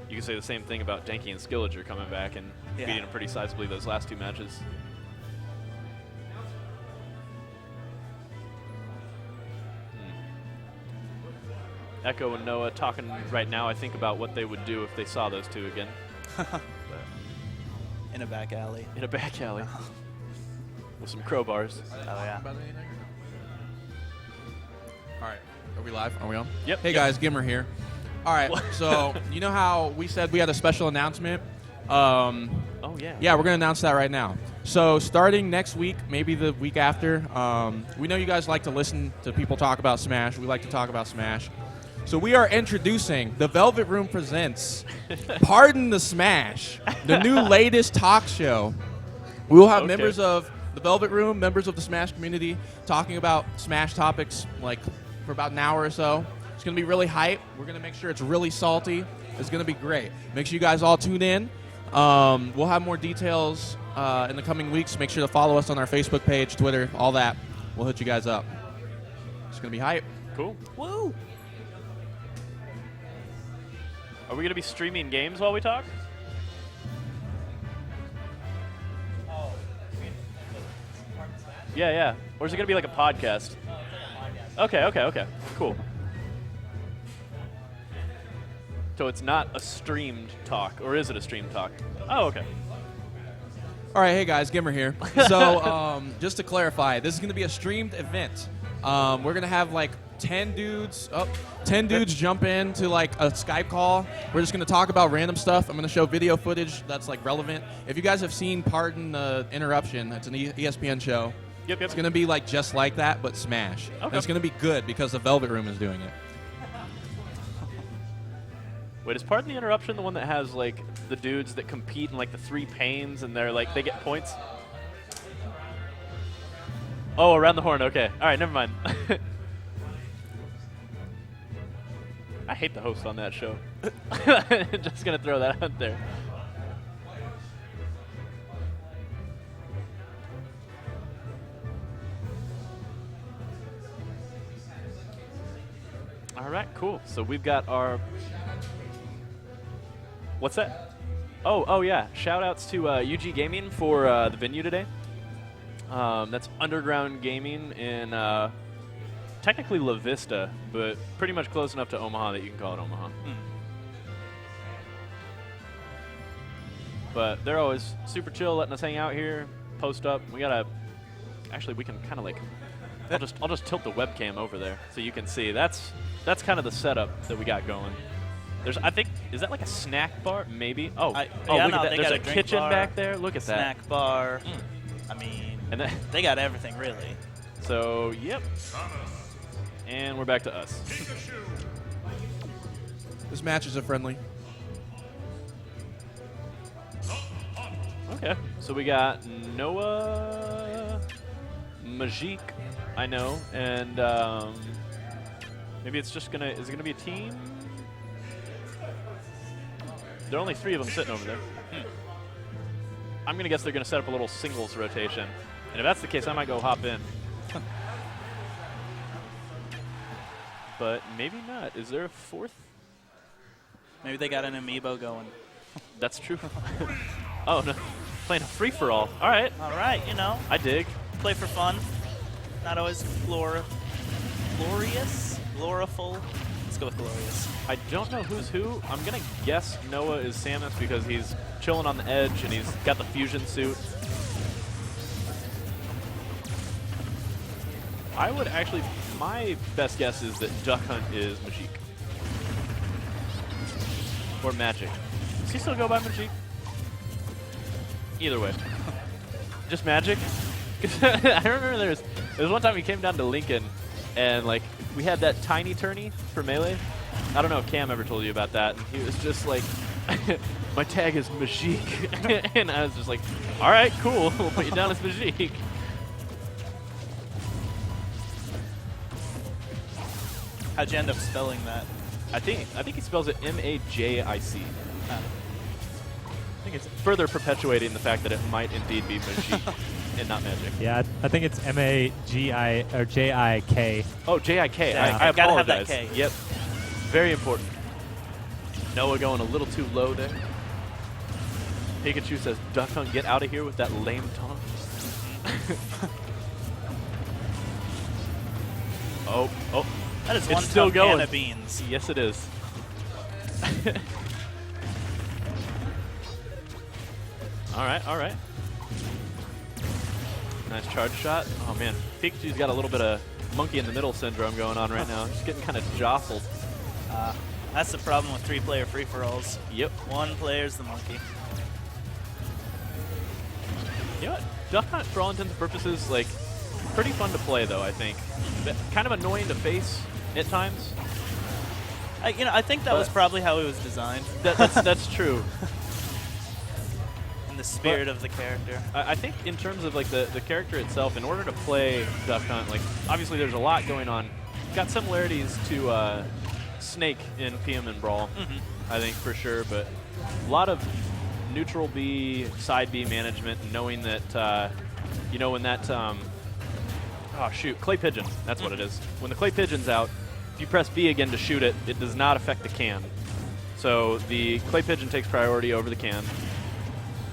you can say the same thing about Denki and Skilliger coming back and beating them pretty sizably those last 2 matches. Echo and Noah talking right now, I think, about what they would do if they saw those 2 again. In a back alley. In a back alley. With some crowbars. Oh, yeah. All right. Are we live? Are we on? Yep. Hey, guys. Gimmer here. All right. So, you know how we said we had a special announcement? Oh, yeah. Yeah, we're going to announce that right now. So, starting next week, maybe the week after, we know you guys like to listen to people talk about Smash. We like to talk about Smash. So, we are introducing the Velvet Room Presents Pardon the Smash, the new latest talk show. We will have members of the Velvet Room, members of the Smash community, talking about Smash topics like for about an hour or so. It's going to be really hype. We're going to make sure it's really salty. It's going to be great. Make sure you guys all tune in. We'll have more details in the coming weeks. Make sure to follow us on our Facebook page, Twitter, all that. We'll hit you guys up. It's going to be hype. Cool. Woo! Are we going to be streaming games while we talk? Yeah, yeah. Or is it going to be like a podcast? Okay. Cool. So it's not a streamed talk, or is it a streamed talk? Oh, okay. All right, hey guys, Gimmer here. So just to clarify, this is going to be a streamed event. We're going to have like 10 dudes jump in to like a Skype call. We're just going to talk about random stuff. I'm going to show video footage that's like relevant. If you guys have seen Pardon the Interruption, it's an ESPN show. Yep. It's going to be like just like that, but Smash. Okay. And it's going to be good because the Velvet Room is doing it. Wait, is Pardon the Interruption the one that has like the dudes that compete in like the 3 panes and they're like they get points? Oh, around the horn. Okay. All right, never mind. I hate the host on that show. Just gonna throw that out there. All right, cool. So we've got our. What's that? Oh yeah. Shout outs to UG Gaming for the venue today. That's Underground Gaming in technically La Vista, but pretty much close enough to Omaha that you can call it Omaha. But they're always super chill, letting us hang out here, post up. We gotta. Actually, we can kind of like. I'll just tilt the webcam over there so you can see. That's kind of the setup that we got going. I think, is that like a snack bar? Maybe. Oh, Yeah, look at that. There's got a drink kitchen bar, back there. Look at that. Snack bar. I mean, And then, they got everything, really. so, yep. And we're back to us. This matches are friendly. Okay. So we got Noah, Majik, I know, and maybe it's just is it gonna be a team? There are only 3 of them sitting over there. I'm gonna guess they're gonna set up a little singles rotation, and if that's the case, I might go hop in. But maybe not. Is there a 4th? Maybe they got an amiibo going. That's true. Oh no, playing a free for all. All right, All right, you know, I dig. play for fun. Not always gloriful. Let's go with glorious. I don't know who's who. I'm going to guess Noah is Samus because he's chilling on the edge and he's got the fusion suit. I would actually, my best guess is that Duck Hunt is Majik. Or Magic. Does he still go by Majik? Either way. Just Magic? 'Cause I remember there was one time we came down to Lincoln, and like we had that tiny tourney for Melee. I don't know if Cam ever told you about that, and he was just like, my tag is Majik. And I was just like, all right, cool, we'll put you down as Majik. How'd you end up spelling that? I think he spells it Majic. I think it's further perpetuating the fact that it might indeed be Majik and not Magic. Yeah, I think it's M-A-G-I or J-I-K. Oh, J-I-K. Yeah. I Gotta have apologize. that K. Yep. Very important. Noah going a little too low there. Pikachu says, Duck Hunt, get out of here with that lame taunt. Oh. That is It's one still ton going. can of beans. Yes, it is. All right. Nice charge shot. Oh, man. Pikachu's got a little bit of monkey in the middle syndrome going on right now. Just getting kind of jostled. That's the problem with 3-player free-for-alls. Yep. One player's the monkey. You know what? Duck Hunt, for all intents and purposes, like, pretty fun to play, though, I think. But kind of annoying to face at times. I think that was probably how it was designed. That's true. In the spirit of the character. I think in terms of, like, the character itself, in order to play Duck Hunt, like, obviously there's a lot going on. Got similarities to Snake in PM and Brawl, I think, for sure, but a lot of neutral B, side B management, and knowing that, when that, Clay Pigeon, that's what it is. When the Clay Pigeon's out, if you press B again to shoot it, it does not affect the can. So the Clay Pigeon takes priority over the can,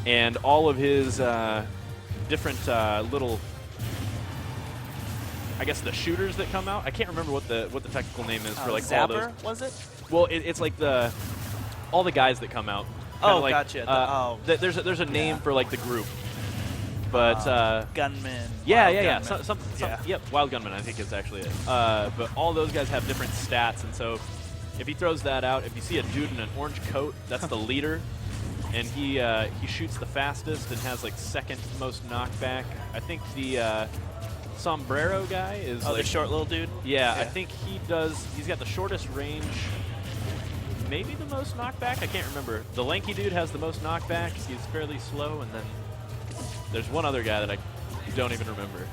and all of his different little, I guess, the shooters that come out. I can't remember what the technical name is for, like, all those. Zapper, was it? Well, it's like all the guys that come out. Oh, like, gotcha. There's a name for, like, the group, but Gunman. yeah. Yeah. Yep, Wild Gunman, I think is actually it. But all those guys have different stats, and so if he throws that out, if you see a dude in an orange coat, that's the leader, and he shoots the fastest and has, like, second most knockback. I think the Sombrero guy is the like short little dude? Yeah, I think he's got the shortest range, maybe the most knockback, I can't remember. The lanky dude has the most knockback, he's fairly slow, and then there's one other guy that I don't even remember.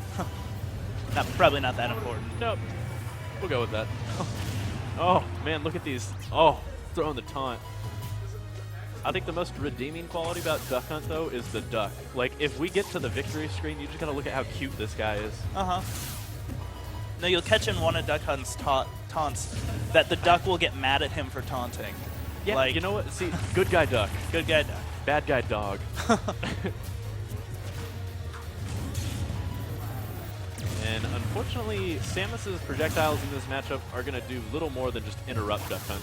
Probably not that important. Nope, we'll go with that. Oh, man, look at these. Oh, throwing the taunt. I think the most redeeming quality about Duck Hunt, though, is the duck. Like, if we get to the victory screen, you just gotta look at how cute this guy is. No, you'll catch in one of Duck Hunt's taunts that the duck will get mad at him for taunting. Yeah, like, you know what? See, good guy duck. Good guy duck. Bad guy dog. And unfortunately, Samus's projectiles in this matchup are gonna do little more than just interrupt Duck Hunt.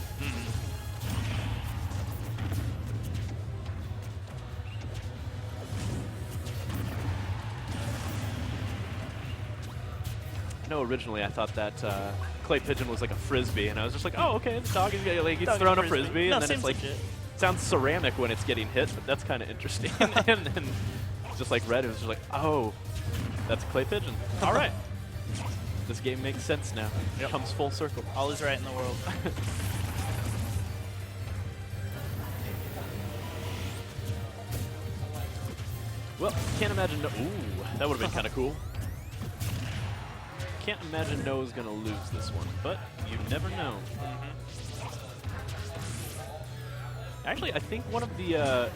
No, originally I thought that Clay Pigeon was like a frisbee, and I was just like, oh, okay, the dog is like he's throwing a frisbee, No, and then it's like sounds ceramic when it's getting hit, but that's kind of interesting. And then just like Red, it was just like, oh, that's a Clay Pigeon. All right, this game makes sense now. It comes full circle. All is right in the world. Well, can't imagine. Ooh, that would have been kind of cool. Can't imagine Noah's gonna lose this one, but you never know. Actually, I think one of the, I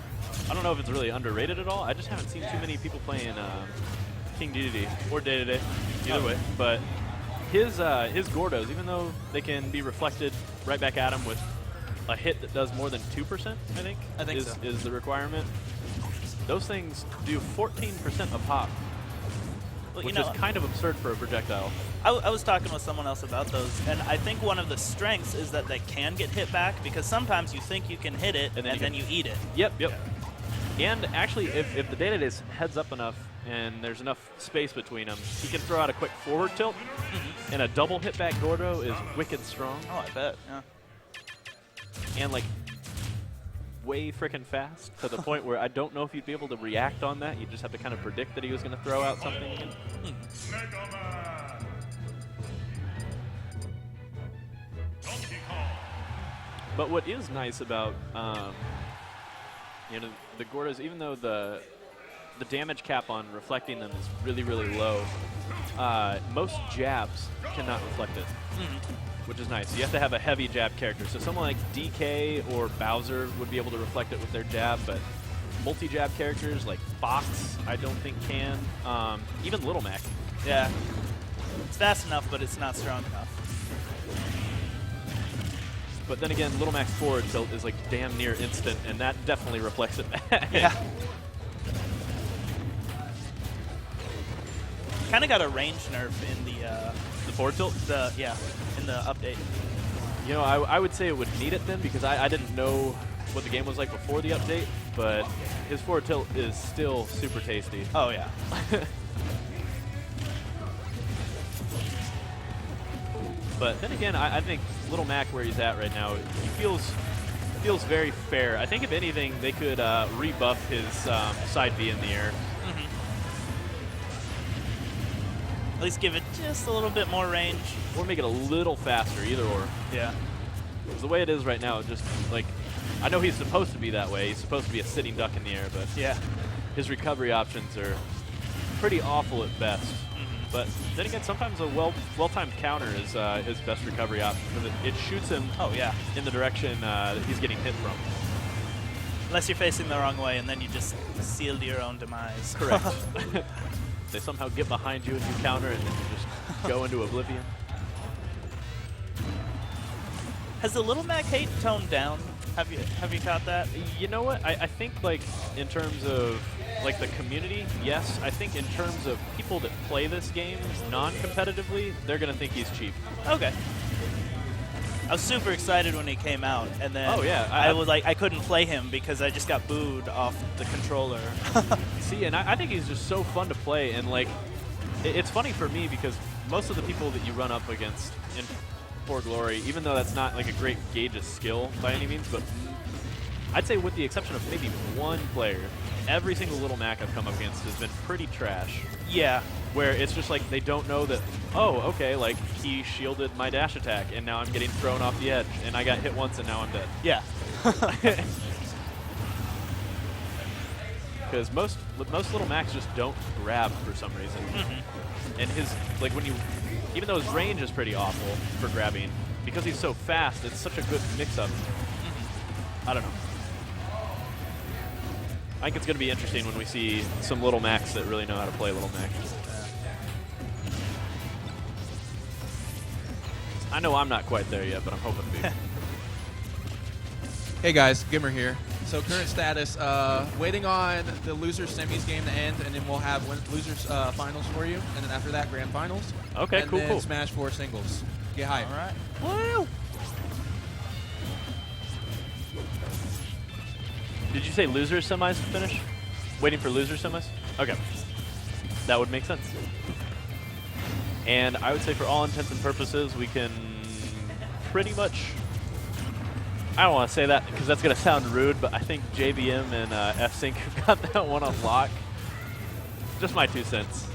don't know if it's really underrated at all. I just haven't seen too many people playing King Dedede or Day-to-Day, either way. But his Gordos, even though they can be reflected right back at him with a hit that does more than 2%, I think is the requirement. Those things do 14% a pop. Which is kind of absurd for a projectile. I was talking with someone else about those, and I think one of the strengths is that they can get hit back, because sometimes you think you can hit it, and then you eat it. Yep. And actually, if the Day-to-Day's heads up enough, and there's enough space between them, he can throw out a quick forward tilt, and a double hit back Gordo is wicked strong. Oh, I bet, yeah. And, like, way freaking fast to the point where I don't know if you'd be able to react on that. You just have to kind of predict that he was going to throw out something again. But what is nice about you know, the Gordos, even though the damage cap on reflecting them is really, really low, most jabs cannot reflect it, which is nice. You have to have a heavy jab character. So someone like DK or Bowser would be able to reflect it with their jab, but multi-jab characters like Fox, I don't think can. Even Little Mac. Yeah. It's fast enough, but it's not strong enough. But then again, Little Mac's forward tilt is like damn near instant, and that definitely reflects it back. Yeah. Kind of got a range nerf in The forward tilt? In the update. You know, I would say it would need it then, because I didn't know what the game was like before the update, but his forward tilt is still super tasty. Oh, yeah. But then again, I think Little Mac, where he's at right now, he feels very fair. I think if anything, they could rebuff his side B in the air. At least give it just a little bit more range. Or make it a little faster, either or. Yeah. Because the way it is right now, just like, I know he's supposed to be that way. He's supposed to be a sitting duck in the air, but yeah, his recovery options are pretty awful at best. But then again, sometimes a well-timed counter is his best recovery option, because it shoots him in the direction that he's getting hit from. Unless you're facing the wrong way, and then you just sealed your own demise. Correct. They somehow get behind you and you counter, and then you just go into oblivion. Has the Little Mac hate toned down? Have you caught that? You know what? I think, like, in terms of like the community, yes. I think in terms of people that play this game non-competitively, they're gonna think he's cheap. Okay. I was super excited when he came out, and then I was like, I couldn't play him because I just got booed off the controller. See, and I think he's just so fun to play, and like, it's funny for me because most of the people that you run up against in For Glory, even though that's not like a great gauge of skill by any means, but I'd say with the exception of maybe one player, every single Little Mac I've come up against has been pretty trash. Yeah. Where it's just like they don't know that, oh, okay, like he shielded my dash attack and now I'm getting thrown off the edge and I got hit once and now I'm dead. Yeah. Because most Little Macs just don't grab for some reason. And his, like when you, even though his range is pretty awful for grabbing, because he's so fast, it's such a good mix-up. I don't know. I think it's going to be interesting when we see some Little Macs that really know how to play Little Mac. I know I'm not quite there yet, but I'm hoping to be. Hey guys, Gimmer here. So current status, waiting on the losers semis game to end, and then we'll have losers finals for you, and then after that, grand finals. Okay, and cool, then cool. Smash 4 singles. Get hyped. All right. Woo! Did you say loser semis to finish? Waiting for loser semis? Okay. That would make sense. And I would say for all intents and purposes, we can pretty much... I don't want to say that because that's going to sound rude, but I think JBM and F-Sync have got that one on lock. Just my 2 cents.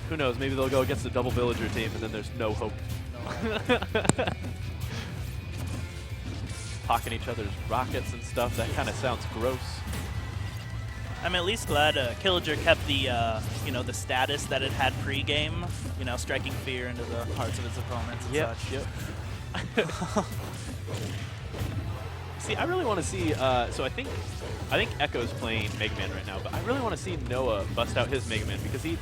Who knows? Maybe they'll go against the double villager team and then there's no hope. Pocking each other's rockets and stuff. That kind of sounds gross. I'm at least glad Killager kept the the status that it had pre-game. Striking fear into the hearts of his opponents and such. Yep. See, I really want to see. So I think Echo's playing Mega Man right now, but I really want to see Noah bust out his Mega Man because he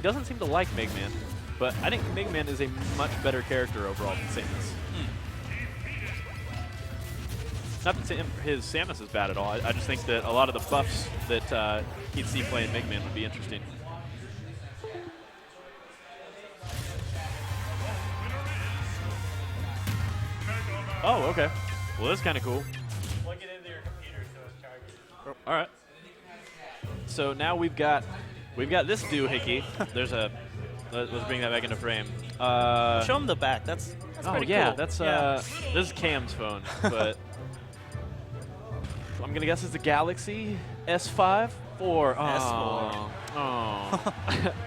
doesn't seem to like Mega Man, but I think Mega Man is a much better character overall than Samus. Not that his Samus is bad at all. I just think that a lot of the buffs that he'd see playing Mega Man would be interesting. Oh, okay. Well, that's kind of cool. Plug it into your computer so it's charging. All right. So now we've got this doohickey. There's a. Let's bring that back into frame. Show him the back. That's pretty yeah, cool. that's this is Cam's phone, but. I'm going to guess it's the Galaxy S5 or S4. Oh.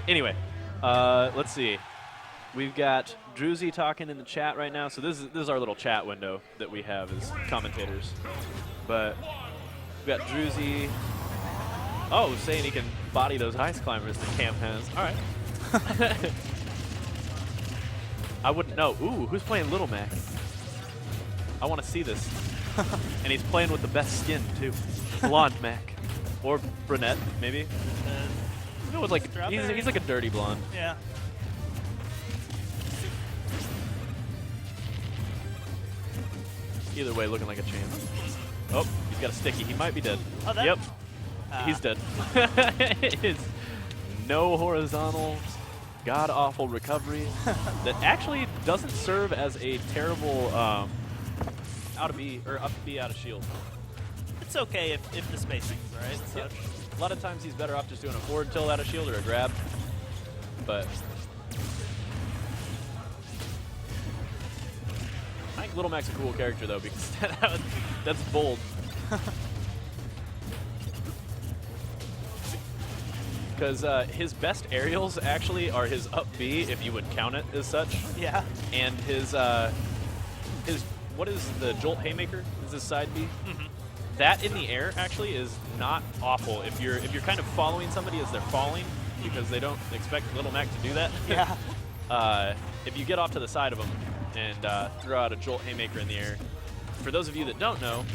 Anyway, let's see. We've got Druzy talking in the chat right now. So this is our little chat window that we have as commentators. But we've got Druzy. Oh, saying he can body those ice climbers that Cam has. All right. I wouldn't know. Ooh, who's playing Little Mac? I want to see this. And he's playing with the best skin, too. Blonde Mac. Or brunette, maybe. No, it's like he's like a dirty blonde. Yeah. Either way, looking like a champ. Oh, he's got a sticky. He might be dead. Oh, that? Yep. He's dead. It's no horizontal, god-awful recovery that actually doesn't serve as a terrible out of B or up B out of shield. It's okay if the spacing's right. Yep. A lot of times he's better off just doing a forward tilt out of shield or a grab. But I think Little Mac's a cool character though because that's bold. Because his best aerials actually are his up B, if you would count it as such. Yeah. And his what is the Jolt Haymaker? Is his side B? Mm-hmm. That in the air actually is not awful if you're kind of following somebody as they're falling because they don't expect Little Mac to do that. Yeah. If you get off to the side of them and throw out a Jolt Haymaker in the air, for those of you that don't know,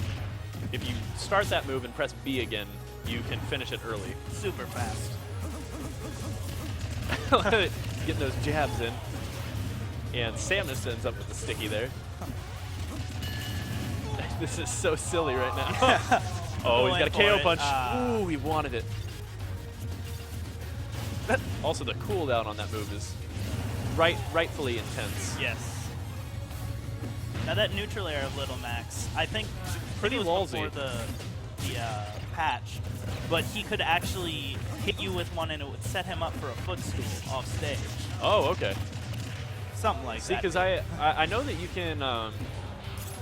if you start that move and press B again, you can finish it early. Super fast. Getting those jabs in. And Samus ends up with the sticky there. This is so silly right now. Oh, he's got a KO punch. Ooh, he wanted it. Also, the cooldown on that move is rightfully intense. Yes. Now that neutral air of Little Max, I think Pretty it was ballsy. before the patch, but he could actually hit you with one and it would set him up for a footstool off stage. Oh, okay. Something like See, that. because I know that you can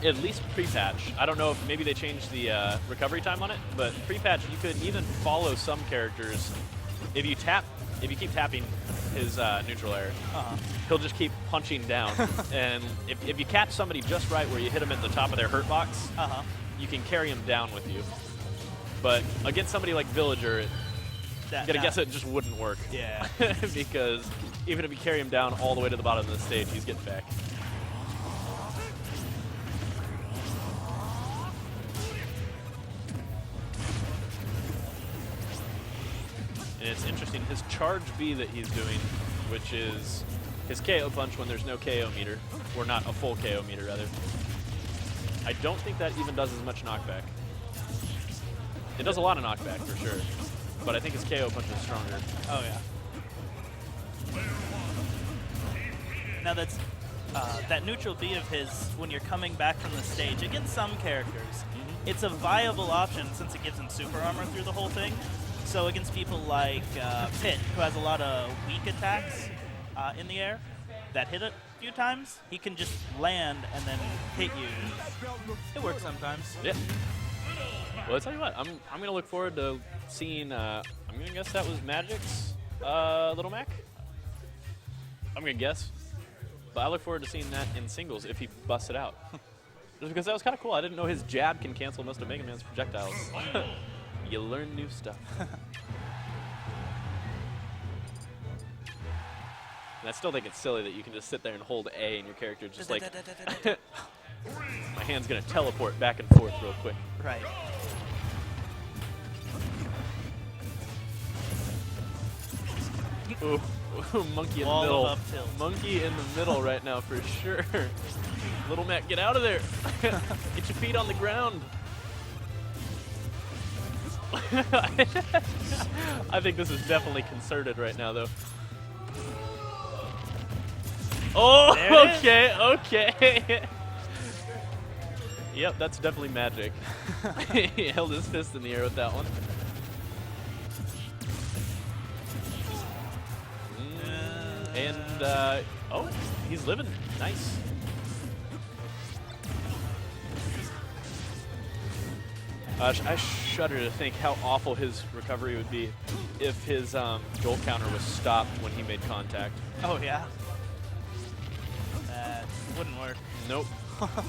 at least pre-patch. I don't know if maybe they changed the recovery time on it, but pre-patch you could even follow some characters. If you keep tapping his neutral air, he'll just keep punching down. And if you catch somebody just right where you hit them at the top of their hurt box, you can carry him down with you. But against somebody like Villager, you gotta guess it just wouldn't work. Yeah. Because even if you carry him down all the way to the bottom of the stage, he's getting back. And it's interesting, his charge B that he's doing, which is his KO punch when there's no KO meter, or not a full KO meter, rather. I don't think that even does as much knockback. It does a lot of knockback, for sure. But I think his KO punch is stronger. Oh, yeah. Now that's that neutral B of his when you're coming back from the stage. Against some characters, it's a viable option since it gives him super armor through the whole thing. So against people like Pit, who has a lot of weak attacks in the air that hit a few times, he can just land and then hit you. It works sometimes. Yeah. Well, I'll tell you what, I'm going to look forward to seeing, I'm going to guess that was Magic's Little Mac? I'm going to guess. But I look forward to seeing that in singles if he busts it out. Just because that was kind of cool. I didn't know his jab can cancel most of Mega Man's projectiles. You learn new stuff. And I still think it's silly that you can just sit there and hold A and your character just like... My hand's going to teleport back and forth real quick. Right. Ooh, monkey in the Wall of middle. up tilt. Monkey in the middle right now for sure. Little Mac, get out of there. Get your feet on the ground. I think this is definitely concerted right now, though. Oh, okay. Yep, that's definitely magic. He held his fist in the air with that one. And, oh, he's living. Nice. I shudder to think how awful his recovery would be if his jolt counter was stopped when he made contact. Oh, yeah? That wouldn't work. Nope.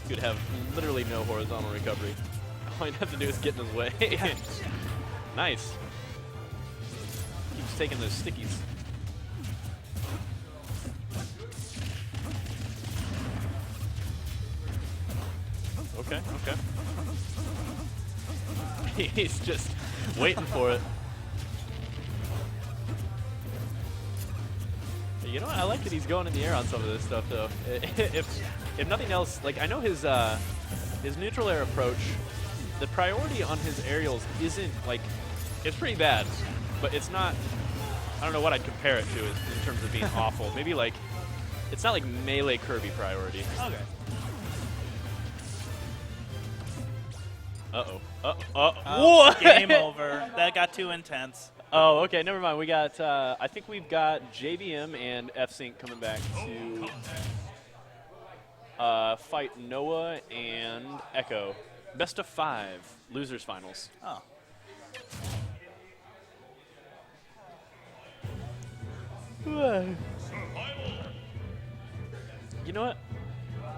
You'd have literally no horizontal recovery. All you'd have to do is get in his way. Nice. Keeps taking those stickies. Okay, okay. He's just waiting for it. You know what? I like that he's going in the air on some of this stuff, though. If nothing else, like I know his neutral air approach, the priority on his aerials isn't like, it's pretty bad, but it's not. I don't know what I'd compare it to in terms of being awful. Maybe like, it's not like melee Kirby priority. Okay. Uh-oh. What? Game over. That got too intense. Oh, okay, never mind. We got, I think we've got JBM and F-Sync coming back to fight Noah and Echo. Best of 5, losers finals. Oh. You know what?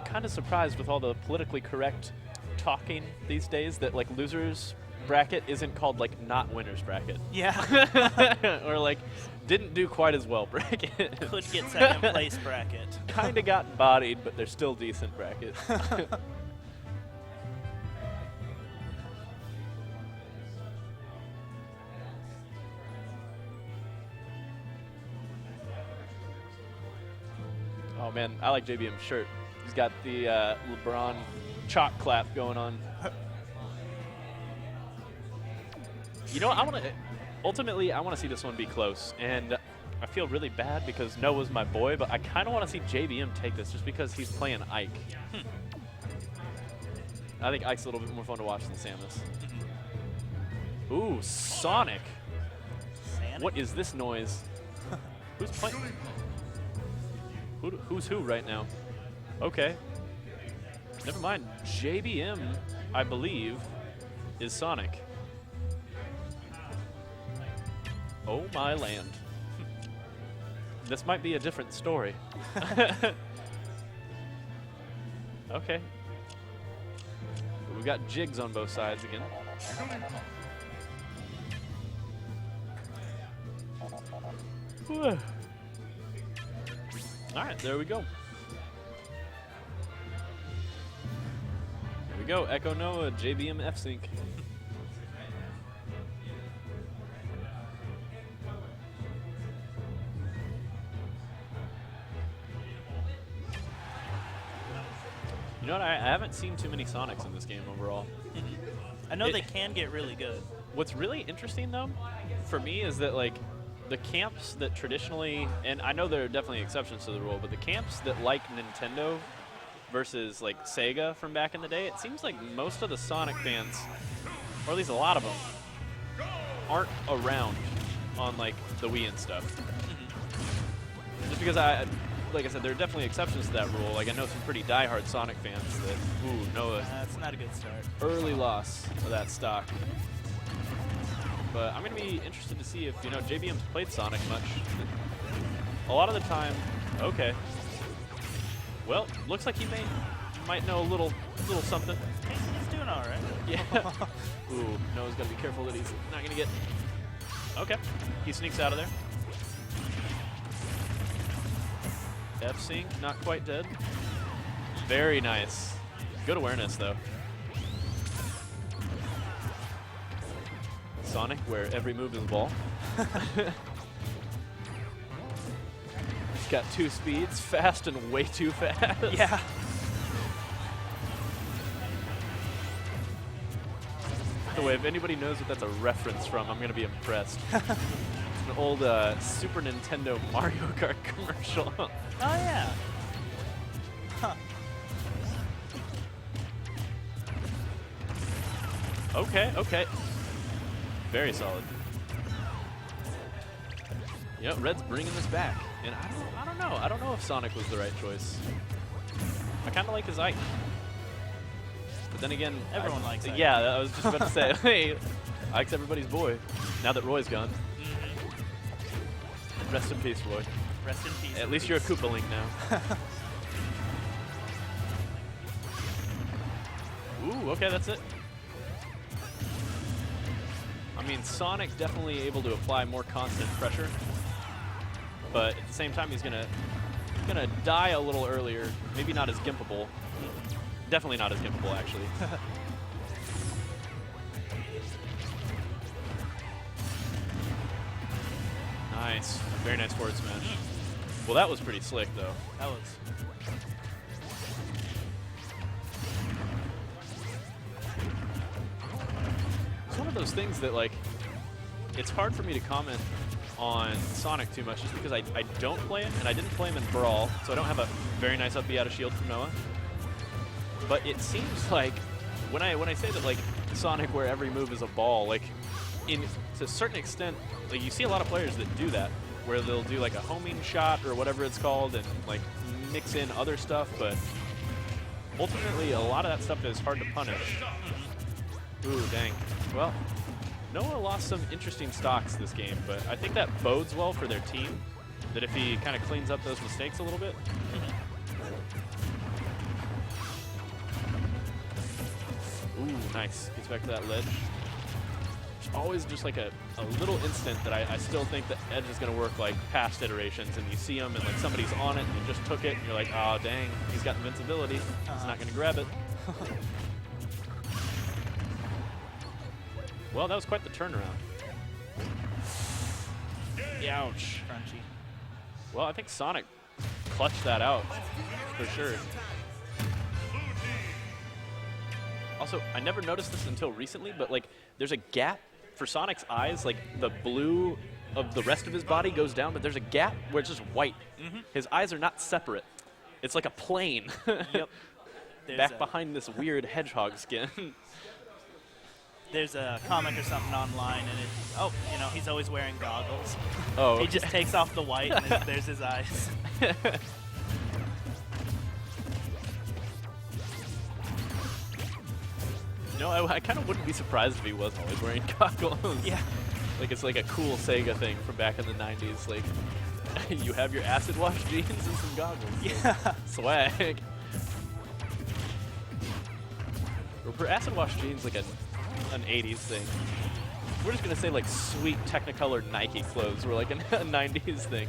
Kind of surprised with all the politically correct talking these days that like losers bracket isn't called like not winners bracket. Yeah. Or like didn't do quite as well bracket. Could get second place bracket. Kind of got bodied, but they're still decent bracket. Oh man, I like JBM's shirt. He's got the LeBron chalk clap going on. You know, ultimately, I want to see this one be close. And I feel really bad because Noah's my boy, but I kind of want to see JBM take this just because he's playing Ike. I think Ike's a little bit more fun to watch than Samus. Ooh, Sonic. Sonic? What is this noise? Who's playing? Who's who right now? Okay. Never mind. JBM, I believe, is Sonic. Oh my land. This might be a different story. Okay. We've got jigs on both sides again. All right, there we go. There we go. Echo Noah, JBM F-Sync. You know what? I haven't seen too many Sonics in this game overall. I know they can get really good. What's really interesting, though, for me is that, like, the camps that traditionally, and I know there are definitely exceptions to the rule, but the camps that like Nintendo versus, like, Sega from back in the day, it seems like most of the Sonic fans, or at least a lot of them, aren't around on, like, the Wii and stuff. Just because like I said, there are definitely exceptions to that rule. Like, I know some pretty diehard Sonic fans that, ooh, Noah. That's not a good start. Early loss of that stock. But I'm going to be interested to see if, you know, JBM's played Sonic much. A lot of the time, okay. Well, looks like he might know a little something. He's doing all right. Yeah. Ooh, Noah's got to be careful that he's not going to get. Okay. He sneaks out of there. F-Sync, not quite dead. Very nice. Good awareness, though. Sonic, where every move is a ball. He's got 2 speeds, fast and way too fast. Yeah. By the way, if anybody knows what that's a reference from, I'm going to be impressed. An old Super Nintendo Mario Kart commercial. Oh, yeah. Huh. Okay, okay. Very solid. Yep, Red's bringing this back. And I don't know. I don't know if Sonic was the right choice. I kind of like his Ike. But then again, Everyone likes Ike. Yeah, I was just about to say, hey, Ike's everybody's boy. Now that Roy's gone. Rest in peace, Roy. Rest in peace. At least you're a Koopaling now. Ooh, okay, that's it. I mean, Sonic definitely able to apply more constant pressure, but at the same time, he's gonna die a little earlier. Maybe not as gimpable. Definitely not as gimpable, actually. Nice, very nice forward smash. Well, that was pretty slick, though. That was. It's one of those things that, like, it's hard for me to comment on Sonic too much just because I don't play him, and I didn't play him in Brawl, so I don't have a very nice up B out of shield from Noah. But it seems like when I say that, like, Sonic where every move is a ball, like, to a certain extent, like, you see a lot of players that do that, where they'll do like a homing shot or whatever it's called and like mix in other stuff, but ultimately a lot of that stuff is hard to punish. Ooh, dang. Well, Noah lost some interesting stocks this game, but I think that bodes well for their team, that if he kind of cleans up those mistakes a little bit. Ooh, nice. Gets back to that ledge. There's always just like a little instant that I still think the edge is going to work like past iterations, and you see him and like somebody's on it and you just took it and you're like, oh dang, he's got invincibility. He's not going to grab it. Well, that was quite the turnaround. Ouch. Crunchy. Well, I think Sonic clutched that out for sure. Also, I never noticed this until recently, but like there's a gap for Sonic's eyes, like the blue of the rest of his body goes down, but there's a gap where it's just white. His eyes are not separate. It's like a plane. Yep. Back behind this weird hedgehog skin. There's a comic or something online, and you know, he's always wearing goggles. Oh, okay. He just takes off the white, and there's his eyes. No, I kind of wouldn't be surprised if he wasn't always wearing goggles. Yeah. Like it's like a cool Sega thing from back in the 90s. Like, you have your acid wash jeans and some goggles. Yeah. Swag. Or for acid wash jeans, like an 80s thing. We're just gonna say like sweet Technicolor Nike clothes were like a 90s thing.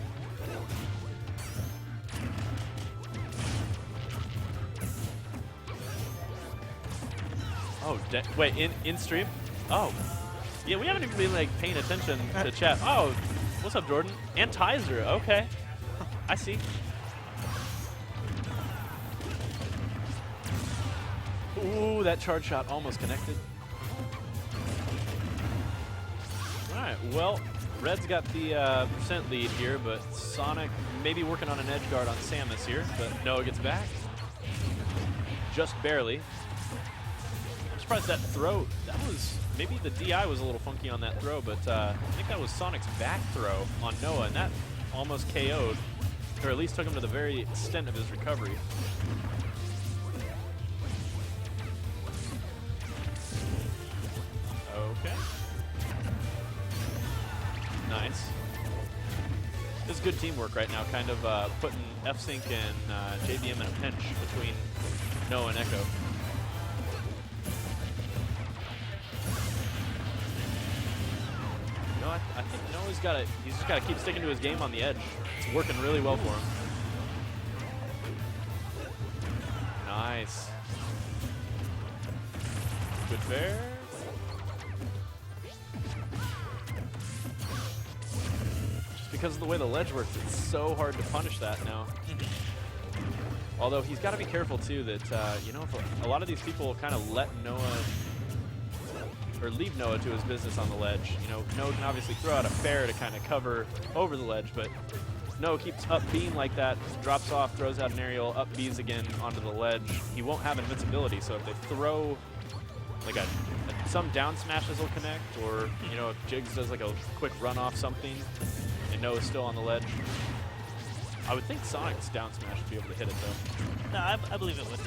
Oh, wait, in stream? Oh. Yeah, we haven't even been like paying attention to chat. Oh, what's up, Jordan? And Tizer, okay. I see. Ooh, that charge shot almost connected. Alright, well, Red's got the percent lead here, but Sonic maybe working on an edge guard on Samus here, but Noah gets back. Just barely. I'm surprised that throw, that was, maybe the DI was a little funky on that throw, but I think that was Sonic's back throw on Noah, and that almost KO'd, or at least took him to the very extent of his recovery. Okay. Nice. This is good teamwork right now, kind of putting F-Sync and JVM in a pinch between Noah and Echo. No, I think Noah's he's just got to keep sticking to his game on the edge. It's working really well for him. Nice. Good fair. Because of the way the ledge works, it's so hard to punish that now. Although he's got to be careful too that, you know, if a lot of these people kind of let Noah, or leave Noah to his business on the ledge. You know, Noah can obviously throw out a fair to kind of cover over the ledge, but Noah keeps up B'ing like that, drops off, throws out an aerial, up B's again onto the ledge. He won't have invincibility, so if they throw like some down smashes will connect, or, you know, if Jigs does like a quick run off something, and Noah's still on the ledge. I would think Sonic's down smash would be able to hit it, though. No, I believe it would.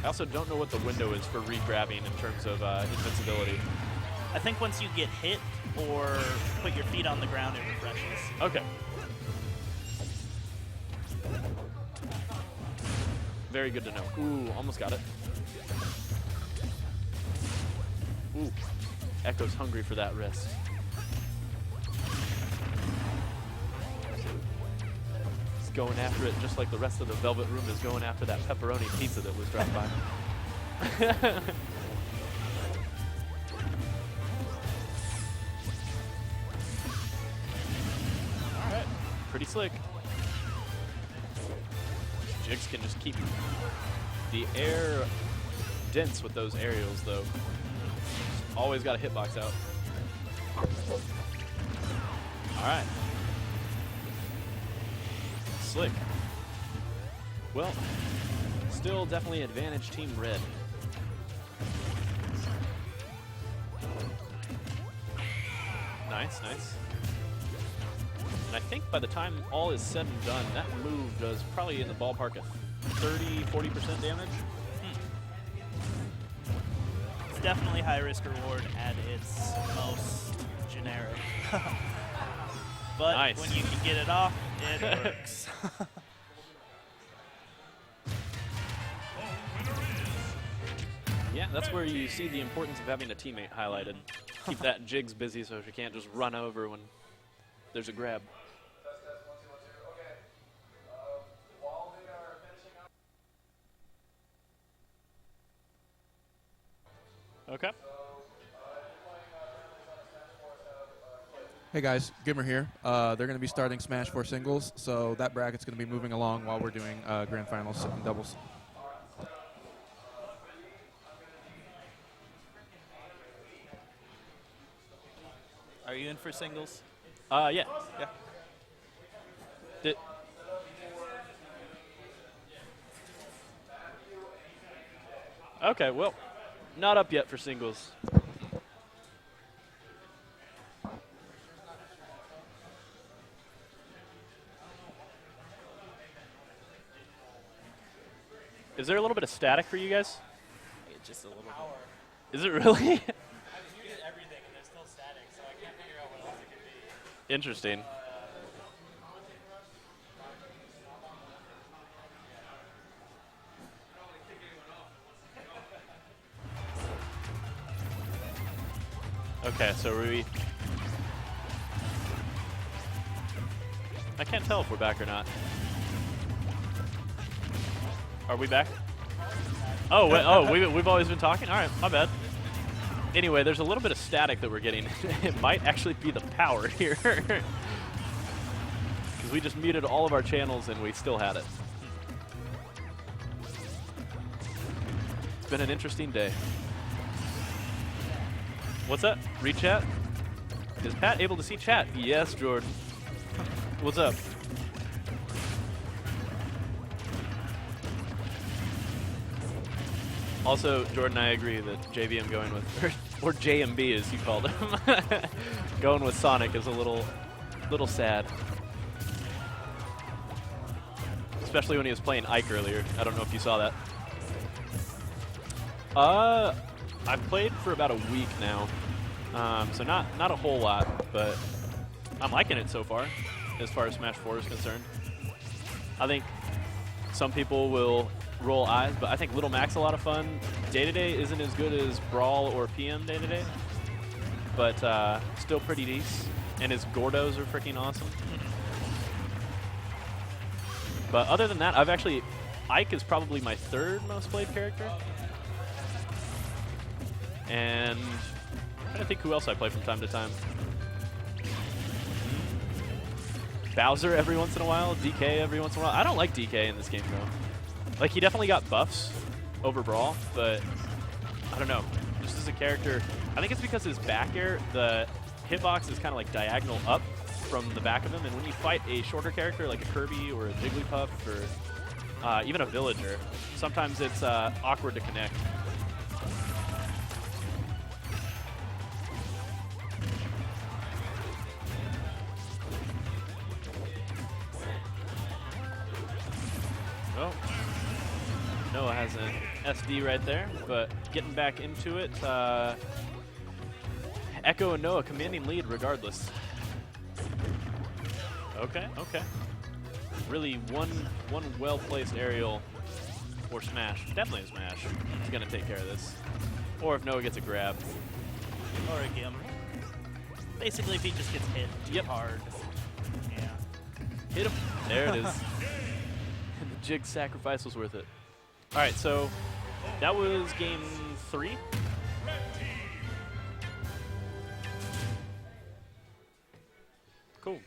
I also don't know what the window is for re-grabbing in terms of invincibility. I think once you get hit or put your feet on the ground, it refreshes. Okay. Very good to know. Ooh, almost got it. Ooh, Echo's hungry for that wrist. He's going after it just like the rest of the Velvet Room is going after that pepperoni pizza that was dropped by. All right, pretty slick. Jigs can just keep the air dense with those aerials, though. Always got a hitbox out. All right. Slick. Well, still definitely advantage Team Red. Nice, nice. And I think by the time all is said and done, that move does probably in the ballpark of 30–40% damage. It's definitely high risk reward at its most generic. But nice. When you can get it off, it works. Yeah, that's where you see the importance of having a teammate highlighted. Keep that Jigs busy so she can't just run over when there's a grab. Okay. Hey guys, Gimmer here. They're going to be starting Smash 4 singles, so that bracket's going to be moving along while we're doing grand finals and doubles. Are you in for singles? Yeah. Yeah. Okay, well, not up yet for singles. Is there a little bit of static for you guys? It's just a little bit. Is it really? I've muted everything and there's still static, so I can't figure out what else it could be. Interesting. Okay, so I can't tell if we're back or not. Are we back? Oh, we've always been talking? All right, my bad. Anyway, there's a little bit of static that we're getting. It might actually be the power here. Because we just muted all of our channels and we still had it. It's been an interesting day. What's up? Read chat? Is Pat able to see chat? Yes, Jordan. What's up? Also, Jordan, I agree that JVM going with, or JMB as you called him, going with Sonic is a little sad. Especially when he was playing Ike earlier. I don't know if you saw that. I've played for about a week now, so not a whole lot, but I'm liking it so far as Smash 4 is concerned. I think some people will roll eyes, but I think Little Mac's a lot of fun. Day-to-day isn't as good as Brawl or PM Day-to-day, but still pretty decent. And his Gordos are freaking awesome. But other than that, Ike is probably my third most played character. And I'm trying to think who else I play from time to time. Bowser every once in a while, DK every once in a while. I don't like DK in this game, though. Like, he definitely got buffs over Brawl, but I don't know. Just as a character, I think it's because his back air, the hitbox is kind of like diagonal up from the back of him, and when you fight a shorter character like a Kirby or a Jigglypuff or even a Villager, sometimes it's awkward to connect. Oh. Noah hasn't SD right there, but getting back into it, Echo and Noah commanding lead regardless. Okay, okay. Really one well-placed aerial or smash, definitely a smash, is going to take care of this. Or if Noah gets a grab. Or a gim. Basically, if he just gets hit too hard. Yeah. Hit him. There it is. And the jig sacrifice was worth it. All right, so that was game 3. Cool.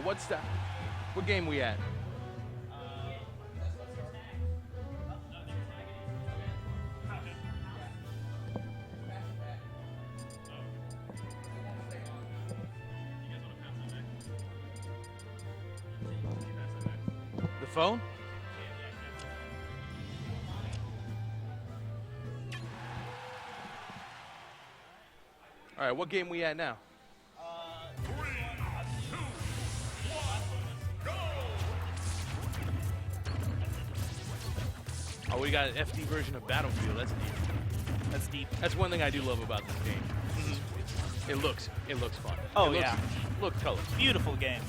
What's that? What game we at? The phone? All right, what game we at now? Oh, we got an FD version of Battlefield. That's deep. That's deep. That's one thing I do love about this game. It looks fun. Oh, it looks, yeah. Look colorful. Beautiful game.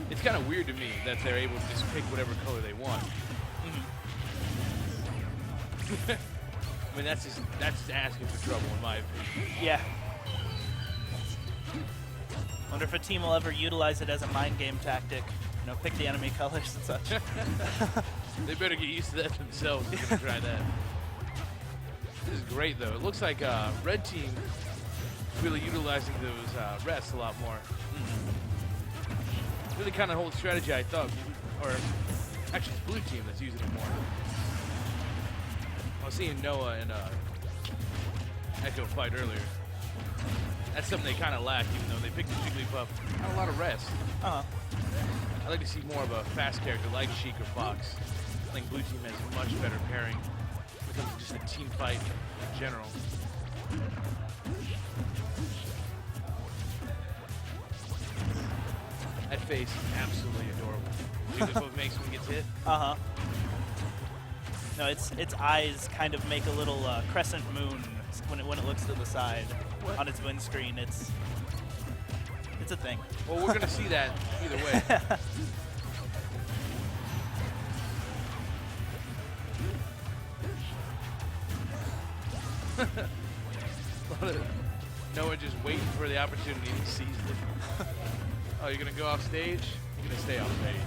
It's kind of weird to me that they're able to just pick whatever color they want. I mean, that's just asking for trouble, in my opinion. Yeah. Wonder if a team will ever utilize it as a mind game tactic. You know, pick the enemy colors and such. They better get used to that themselves if they're gonna try that. This is great, though. It looks like red team really utilizing those rests a lot more. Really kind of whole strategy, I thought, or actually it's blue team that's using it more. I was seeing Noah and Echo fight earlier. That's something they kind of lack, even though they picked the Jigglypuff. Not a lot of rest. Uh-huh. I'd like to see more of a fast character like Sheik or Fox. I think blue team has a much better pairing when it comes to just a team fight in general. That face is absolutely adorable. Jigglypuff makes when it gets hit. Uh-huh. No, its eyes kind of make a little crescent moon when it looks to the side on its windscreen. It's a thing. Well, we're gonna see that either way. Noah just waiting for the opportunity. He seized it. Oh, you're gonna go off stage? You're gonna stay off stage.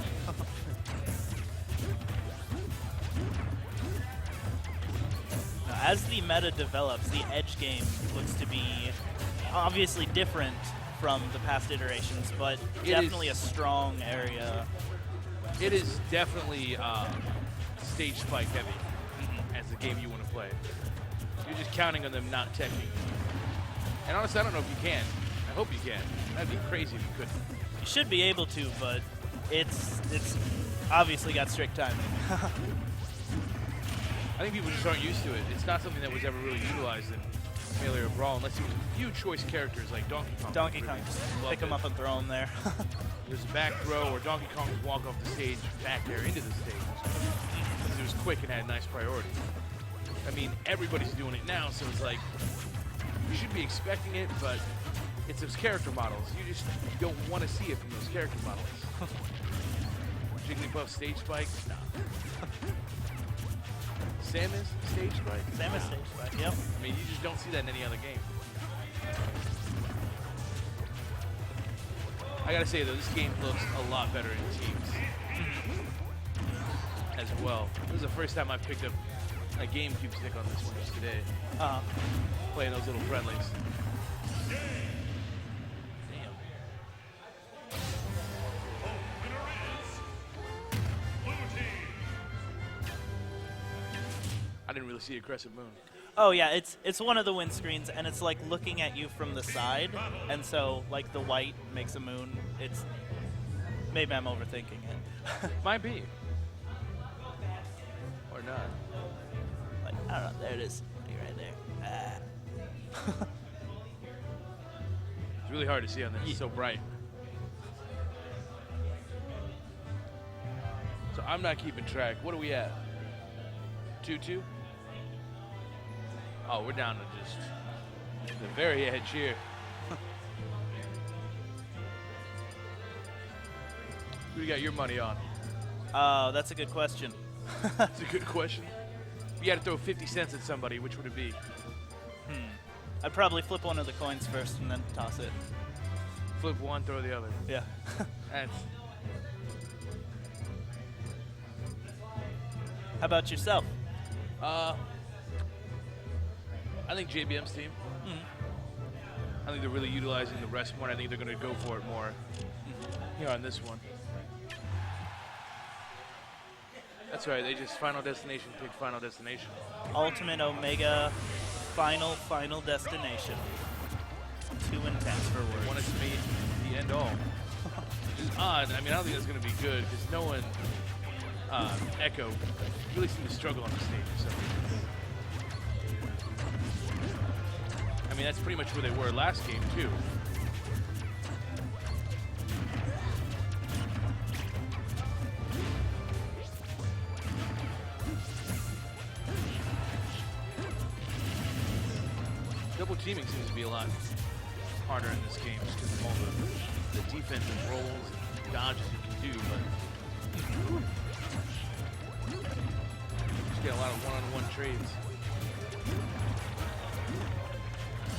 As the meta develops, the edge game looks to be obviously different from the past iterations, but definitely a strong area. It is definitely stage spike heavy as the game you want to play. You're just counting on them not teching. And honestly, I don't know if you can. I hope you can. That'd be crazy if you couldn't. You should be able to, but it's obviously got strict timing. I think people just aren't used to it. It's not something that was ever really utilized in Melee or Brawl unless you use a few choice characters like Donkey Kong. Donkey Kong, pick him up and throw him there. There's a back throw or Donkey Kong would walk off the stage back there into the stage. Because it was quick and had nice priority. I mean, everybody's doing it now, so it's like, you should be expecting it, but it's those character models. You just don't want to see it from those character models. Jigglypuff stage spike? Nah. Samus stage spike? Samus stage spike, yep. I mean, you just don't see that in any other game. I gotta say though, this game looks a lot better in teams as well. This is the first time I picked up a GameCube stick on this one today. Playing those little friendlies. Damn. I didn't really see a crescent moon. Oh yeah, it's one of the windscreens, and it's like looking at you from the side, and so like the white makes a moon. It's maybe I'm overthinking it. Might be. Or not. Like, I don't know. There it is. Right there. It's really hard to see on this. It's so bright. So I'm not keeping track. What are we at? 2-2? Oh, we're down to just the very edge here. Who you got your money on? That's a good question. That's a good question. If you had to throw 50 cents at somebody, which would it be? I'd probably flip one of the coins first and then toss it. Flip one, throw the other. Yeah. That's How about yourself? I think JBM's team. I think they're really utilizing the rest more. I think they're going to go for it more here on this one. That's right. They just Final Destination picked Final Destination. Ultimate Omega Final Destination. Too intense for They words. want it to be the end all. Which is odd. I mean, I don't think that's going to be good because no one, Echo, really seemed to struggle on the stage. So. I mean, that's pretty much where they were last game, too. Double teaming seems to be a lot harder in this game just because of all the defensive rolls and dodges you can do, but just get a lot of one-on-one trades.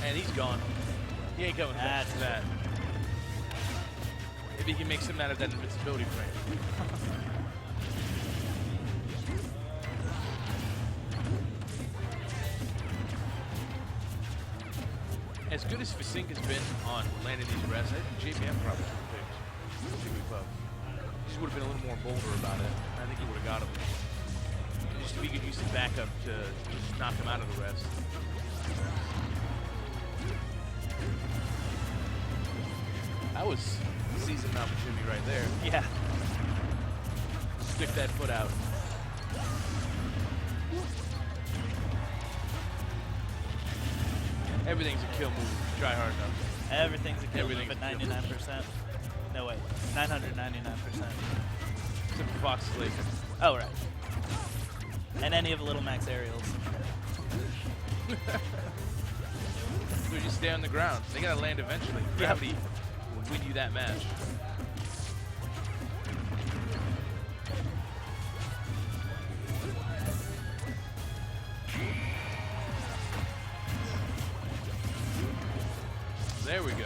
And he's gone. He ain't coming back to that. Maybe he can make something out of that invincibility frame. As good as Fasink has been on landing these rests, I think JBM probably should have picked Jigglypuff. He just would have been a little more bolder about it. I think he would have got him. Just if he could use the backup to just knock him out of the rest. That was a season opportunity right there. Yeah. Stick that foot out. Everything's a kill move. Try hard enough. Everything's a kill Everything's move a at kill 99%. No, wait. 999%. Except for Fox Lake. Oh, right. And any of Little Max aerials. So just stay on the ground. They gotta land eventually. Gravity will win you that match. There we go.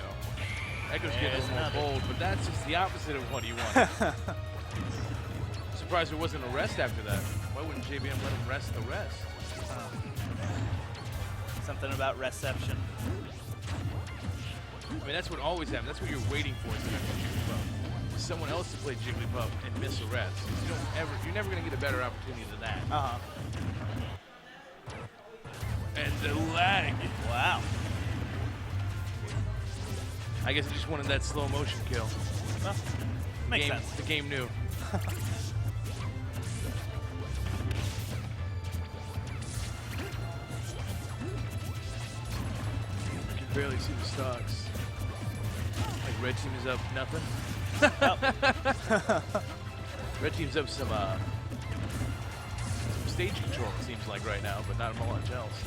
Echo's getting a little more bold, but that's just the opposite of what he wanted. Surprised there wasn't a rest after that. Why wouldn't JBM let him rest the rest? Something about reception. I mean, that's what always happens. That's what you're waiting for is Jigglypuff. Someone else to play Jigglypuff and miss a rest. You're never going to get a better opportunity than that. And the lag. Wow. I guess I just wanted that slow motion kill. Well, makes sense. The game knew. barely see the stocks. Like red team is up nothing. Red team's up some stage control, it seems like right now, but not much else.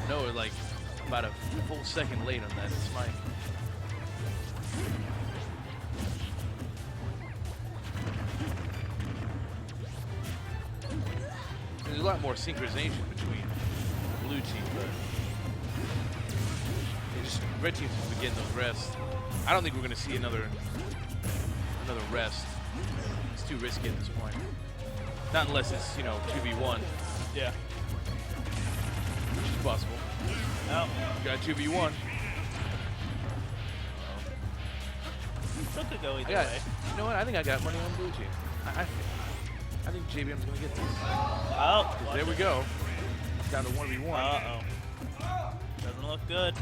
No, we're like about a full second late on that smite. There's a lot more synchronization between blue team, but red team's just been getting those rests. I don't think we're going to see another rest. It's too risky at this point. Not unless it's, 2v1. Yeah. Which is possible. Oh. You got 2v1. Still could go either You way. know what? I think I got money on blue team. I think JBM's going to get this. Oh. There we go. It's down to 1v1. Uh-oh. Doesn't look good.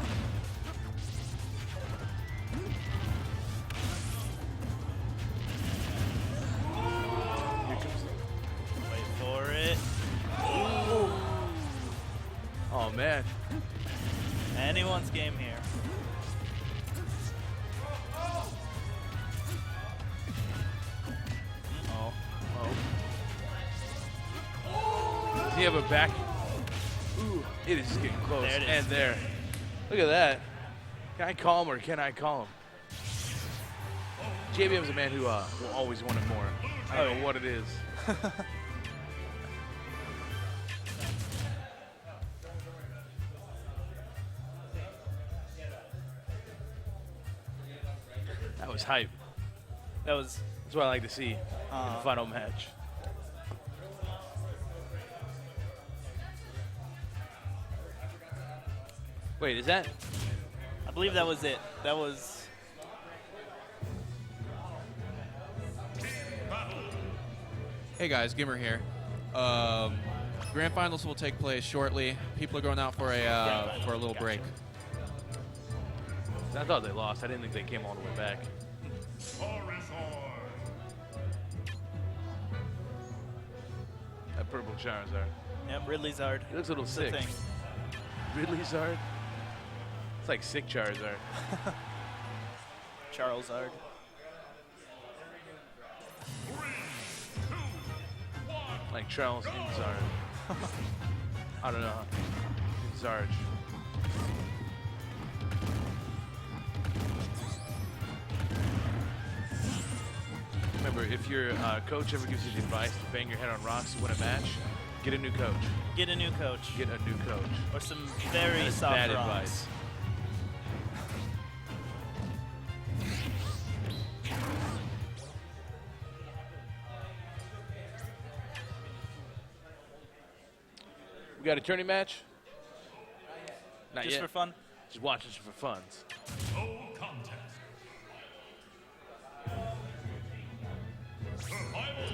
Wait for it. Ooh. Oh, man. Anyone's game here. Does he have a back? Ooh, it is just getting close. There it is. And there. Look at that. Can I call him or can I call him? JBM's a man who will always want it more. I don't know what it is. That was hype. That's That's what I like to see in the final match. Wait, is that? I believe that was it. That was. Hey guys, Gimmer here. Grand finals will take place shortly. People are going out for a little break. I thought they lost. I didn't think they came all the way back. That purple Charizard. Yep, Ridley Zard. He looks a little That's the sick. thing. Ridley Zard? It's like sick Charizard. Charles Zard. Like Charles Inzard. I don't know. Inzarge. Remember, if your coach ever gives you the advice to bang your head on rocks to win a match, get a new coach. Get a new coach. Get a new coach. Or some very That is soft bad rocks. advice. We got a tourney match? Not Just yet. for fun? Just watching for funs. No contest. Survival.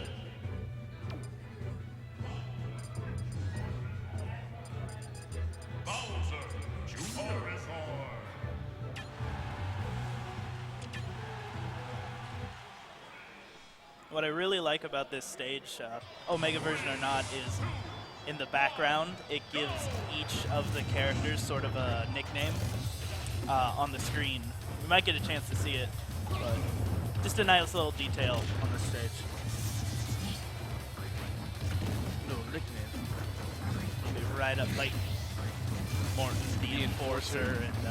Bowser, Charizard. What I really like about this stage, Omega version or not, is in the background, it gives each of the characters sort of a nickname on the screen. We might get a chance to see it, but just a nice little detail on the stage. No nickname. Maybe right up like Morton, the Enforcer, and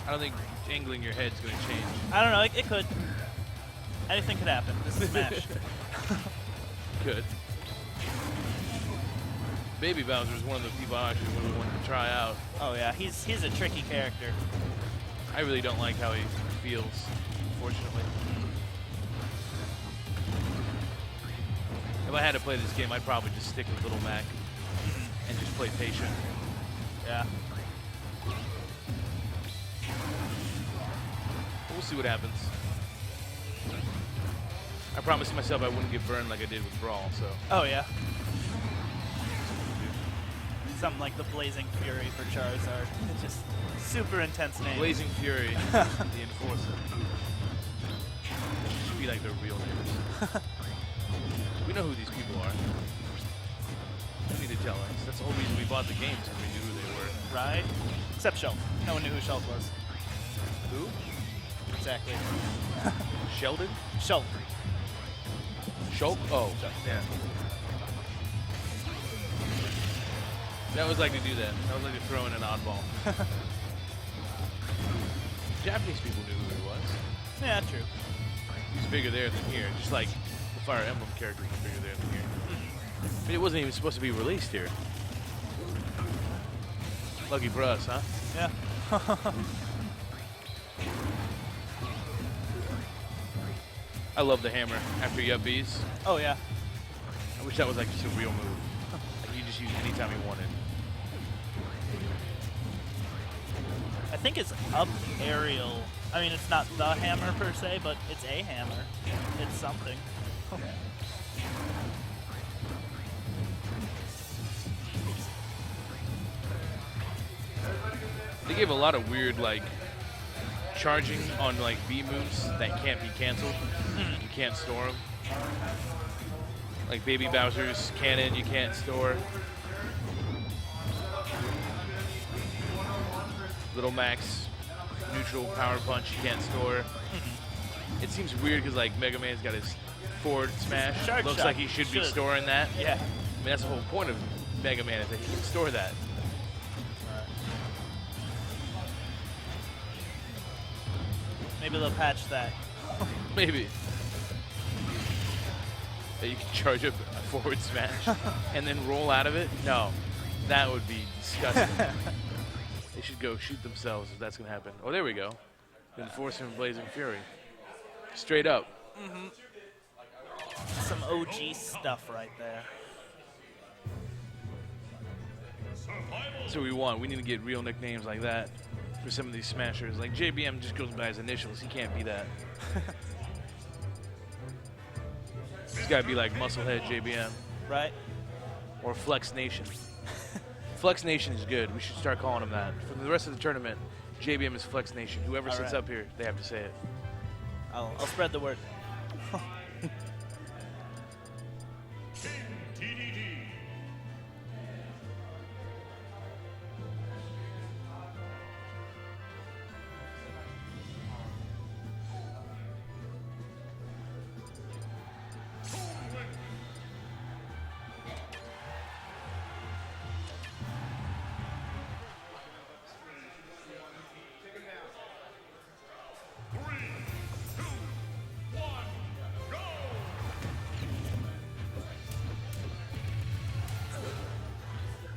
I don't think angling your head's going to change. I don't know, it could. Anything could happen. This is Smash. Good. Baby Bowser is one of the people I actually really wanted to try out. Oh yeah, he's a tricky character. I really don't like how he feels, unfortunately. If I had to play this game, I'd probably just stick with Little Mac and just play patient. Yeah. But we'll see what happens. I promised myself I wouldn't get burned like I did with Brawl, so. Oh yeah. Something like the Blazing Fury for Charizard. It's just super intense name. Blazing Fury, the Enforcer. Should be like their real names. We know who these people are. You need to tell us. That's the whole reason we bought the games, because we knew who they were. Right? Except Shulk. No one knew who Shulk was. Who? Exactly. Sheldon? Shulk. Shulk? Oh, yeah. That was like to do that. That was like to throw in an oddball. Japanese people knew who he was. Yeah, true. He's bigger there than here. Just like the Fire Emblem characters are bigger there than here. I mean, it wasn't even supposed to be released here. Lucky for us, huh? Yeah. I love the hammer after you up Bs. Oh, yeah. I wish that was like just a real move. Like you just use anytime you wanted. I think it's up aerial. I mean, it's not the hammer per se, but it's a hammer. It's something. They gave a lot of weird like charging on like B moves that can't be canceled. You can't store them. Like Baby Bowser's cannon, you can't store. Little Max neutral power punch, you can't store. It seems weird because like Mega Man's got his forward smash. Charge Looks shot like he should be should. storing that. Yeah. I mean, that's the whole point of Mega Man is that he can store that. Maybe they'll patch that. Maybe. That you can charge up a forward smash and then roll out of it? No. That would be disgusting. They should go shoot themselves if that's going to happen. Oh, there we go. Enforcement Blazing Fury. Straight up. Some OG stuff right there. That's what we want. We need to get real nicknames like that for some of these smashers. Like JBM just goes by his initials. He can't be that. He's got to be like Musclehead JBM Right? or Flex Nation. Flex Nation is good. We should start calling him that. For the rest of the tournament, JBM is Flex Nation. Whoever All sits right. up here, they have to say it. I'll spread the word. TDD.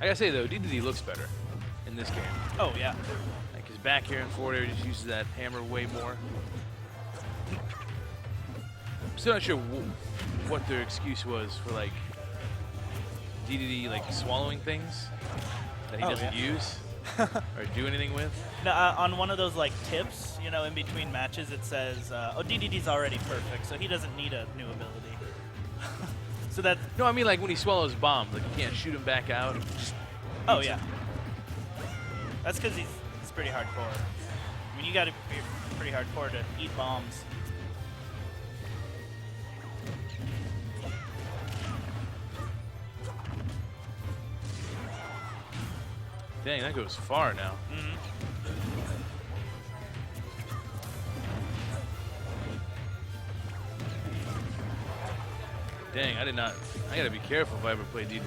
I gotta say though, DDD looks better in this game. Oh, yeah. Like his back here in forward air just uses that hammer way more. I'm still not sure what their excuse was for like DDD like swallowing things that he Oh, doesn't yeah. use or do anything with. No, on one of those like tips, you know, in between matches, it says, "Oh, DDD's already perfect, so he doesn't need a new ability." So that, No, I mean like when he swallows bombs, like you can't shoot him back out. Just oh yeah, that's because he's pretty hardcore. I mean, you got to be pretty hardcore to eat bombs. dang, that goes far now. Dang, I gotta be careful if I ever play DDD.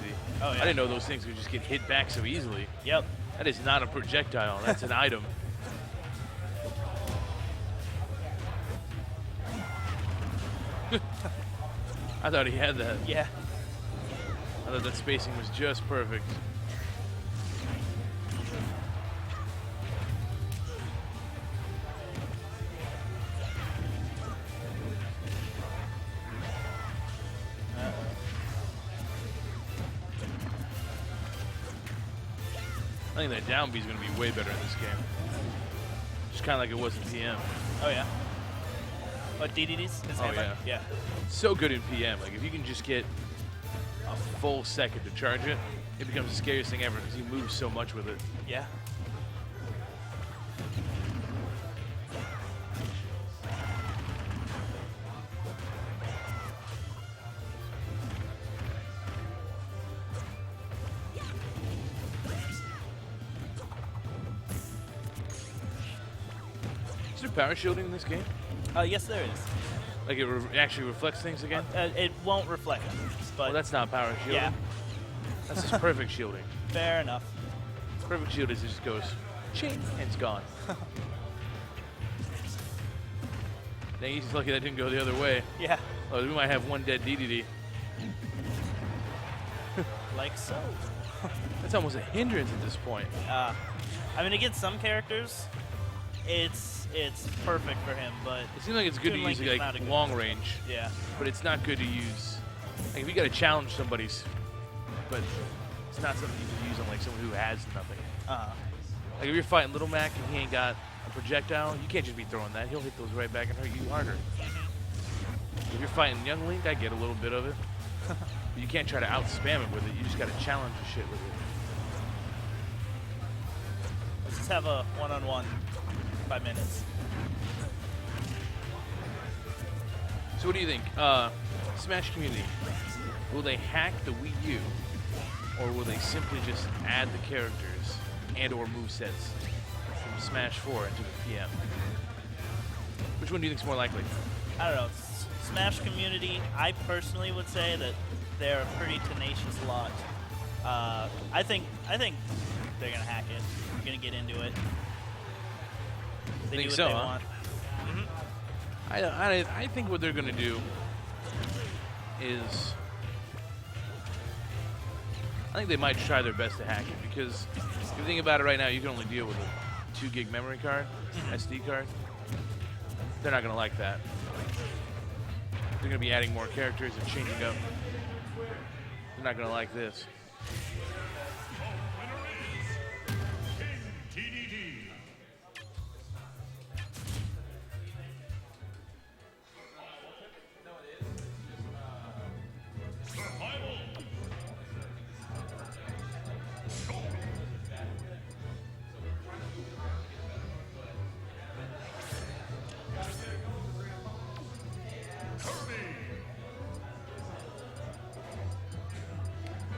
Oh, yeah. I didn't know those things would just get hit back so easily. Yep. That is not a projectile, that's an item. I thought he had that. Yeah. I thought that spacing was just perfect. I think that down B is going to be way better in this game. Just kind of like it was in PM. Oh yeah. What DDD's? His Oh, hammer? yeah. Yeah. So good in PM. Like if you can just get a full second to charge it, it becomes the scariest thing ever because he moves so much with it. Yeah. Is there power shielding in this game? Yes, there is. Like it actually reflects things again? It won't reflect, but Well, that's not power shielding. yeah, That's just perfect shielding. fair enough. Perfect shield is it just goes, ching, and it's gone. Dang, he's lucky that didn't go the other way. Yeah, Oh, we might have one dead DDD. like so. That's almost a hindrance at this point. I mean, against some characters, it's perfect for him, but It seems like it's good to Toon use Link is not a like good long choice. range, yeah. but it's not good to use. Like if you got to challenge somebody's, but it's not something you can use on like someone who has nothing. Like if you're fighting Little Mac and he ain't got a projectile, you can't just be throwing that. He'll hit those right back and hurt you harder. If you're fighting Young Link, I get a little bit of it. But you can't try to out-spam it with it. You just got to challenge the shit with it. Let's just have a one-on-one 5 minutes. So what do you think? Smash community, will they hack the Wii U, or will they simply just add the characters and or movesets from Smash 4 into the PM? Which one do you think is more likely? I don't know. Smash community, I personally would say that they're a pretty tenacious lot. I think they're gonna hack it. They're gonna get into it. They Think do what so, they huh? want. I think what they're going to do is, I think they might try their best to hack it, because if you think about it right now, you can only deal with a 2 gig memory card, SD card. They're not going to like that. They're going to be adding more characters and changing up. They're not going to like this. TDD. Survival.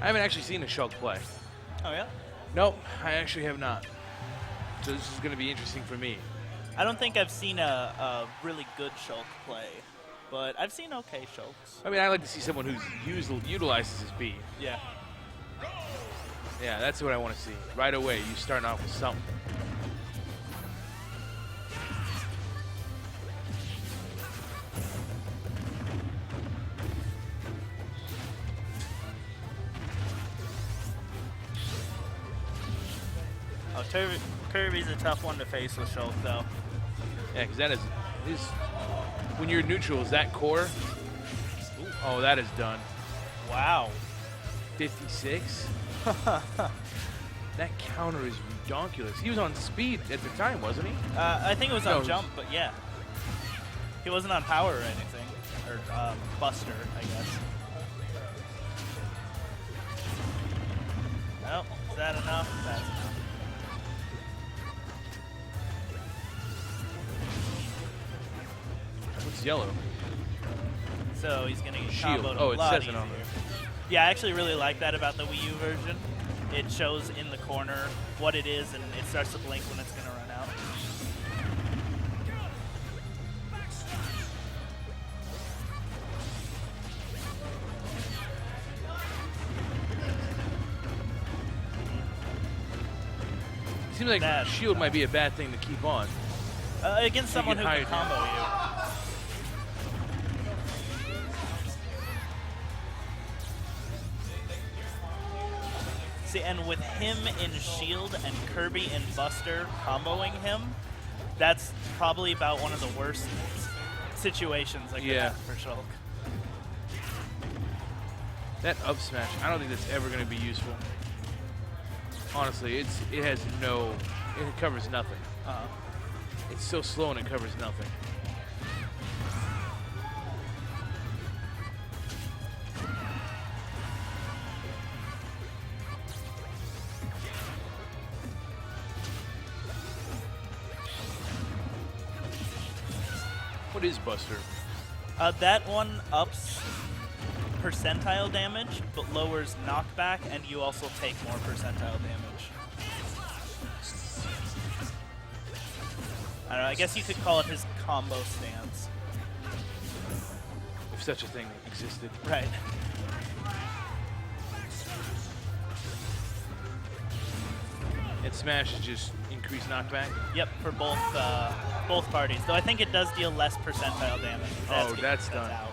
I haven't actually seen a Shulk play. Oh yeah? Nope, I actually have not. So this is going to be interesting for me. I don't think I've seen a really good Shulk play, but I've seen okay Shulks. I mean, I like to see someone who utilizes his B. Yeah. Yeah, that's what I want to see. Right away, you starting off with something. Oh, Kirby's a tough one to face with Shulk, though. Yeah, because that is when you're neutral, is that core? Oh, that is done. Wow. 56? That counter is redonkulous. He was on speed at the time, wasn't he? I think it was on No. jump, but yeah. He wasn't on power or anything. Or Buster, I guess. Nope. Is that enough? That's enough. What's yellow? So he's going to get Shield. comboed Oh, a it lot says easier. it on there. Yeah, I actually really like that about the Wii U version. It shows in the corner what it is, and it starts to blink when it's going to run out. Seems like That- shield might be a bad thing to keep on. Against someone who get can hired, combo you. See, and with him in Shield and Kirby and Buster comboing him, that's probably about one of the worst situations I could Yeah. have for Shulk. That up smash, I don't think that's ever going to be useful. Honestly, it covers nothing. It's so slow and it covers nothing. What is Buster? That one ups percentile damage, but lowers knockback, and you also take more percentile damage. I don't know, I guess you could call it his combo stance. If such a thing existed. Right. And Smash is just increased knockback. Yep, for both parties. Though I think it does deal less percentile damage. That's done. Out.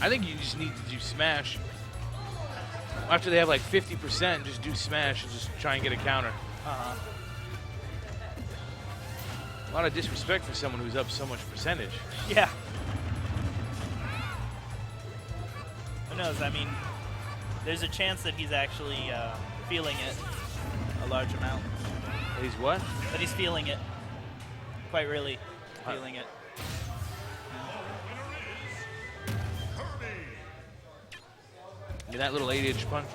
I think you just need to do Smash. After they have like 50%, just do Smash and just try and get a counter. Uh-huh. A lot of disrespect for someone who's up so much percentage. Yeah. Who knows? I mean, there's a chance that he's actually feeling it a large amount. He's what? That he's feeling it. Quite really feeling it. I mean, that little 8-inch punch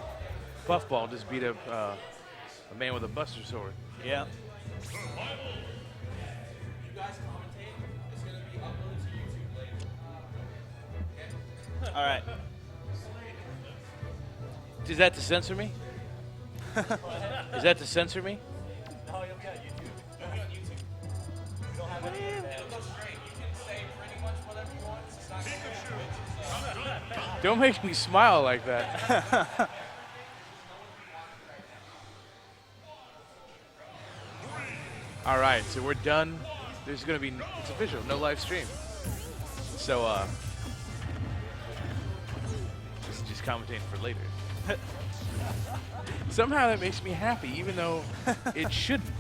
puffball just beat up a man with a Buster Sword. Yeah. All right. Is that to censor me? Is that to censor me? No, you'll be on YouTube. You'll be on YouTube. You don't have any of that. It'll go straight. You can say pretty much whatever you want. It's not going to Don't make me smile like that. All right, so we're done. There's going to be, it's official, no live stream. So, this is just commentating for later. Somehow that makes me happy, even though it shouldn't.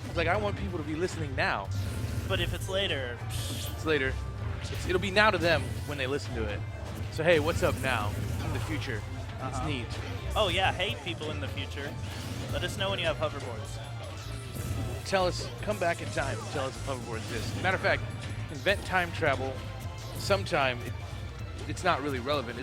It's like, I want people to be listening now. But if it's later, It's later. It'll be now to them when they listen to it. So, hey, what's up now in the future? It's neat. oh yeah, hey people in the future, let us know when you have hoverboards. Tell us, come back in time and tell us if hoverboard exists. Matter of fact, invent time travel sometime. It's not really relevant, is it?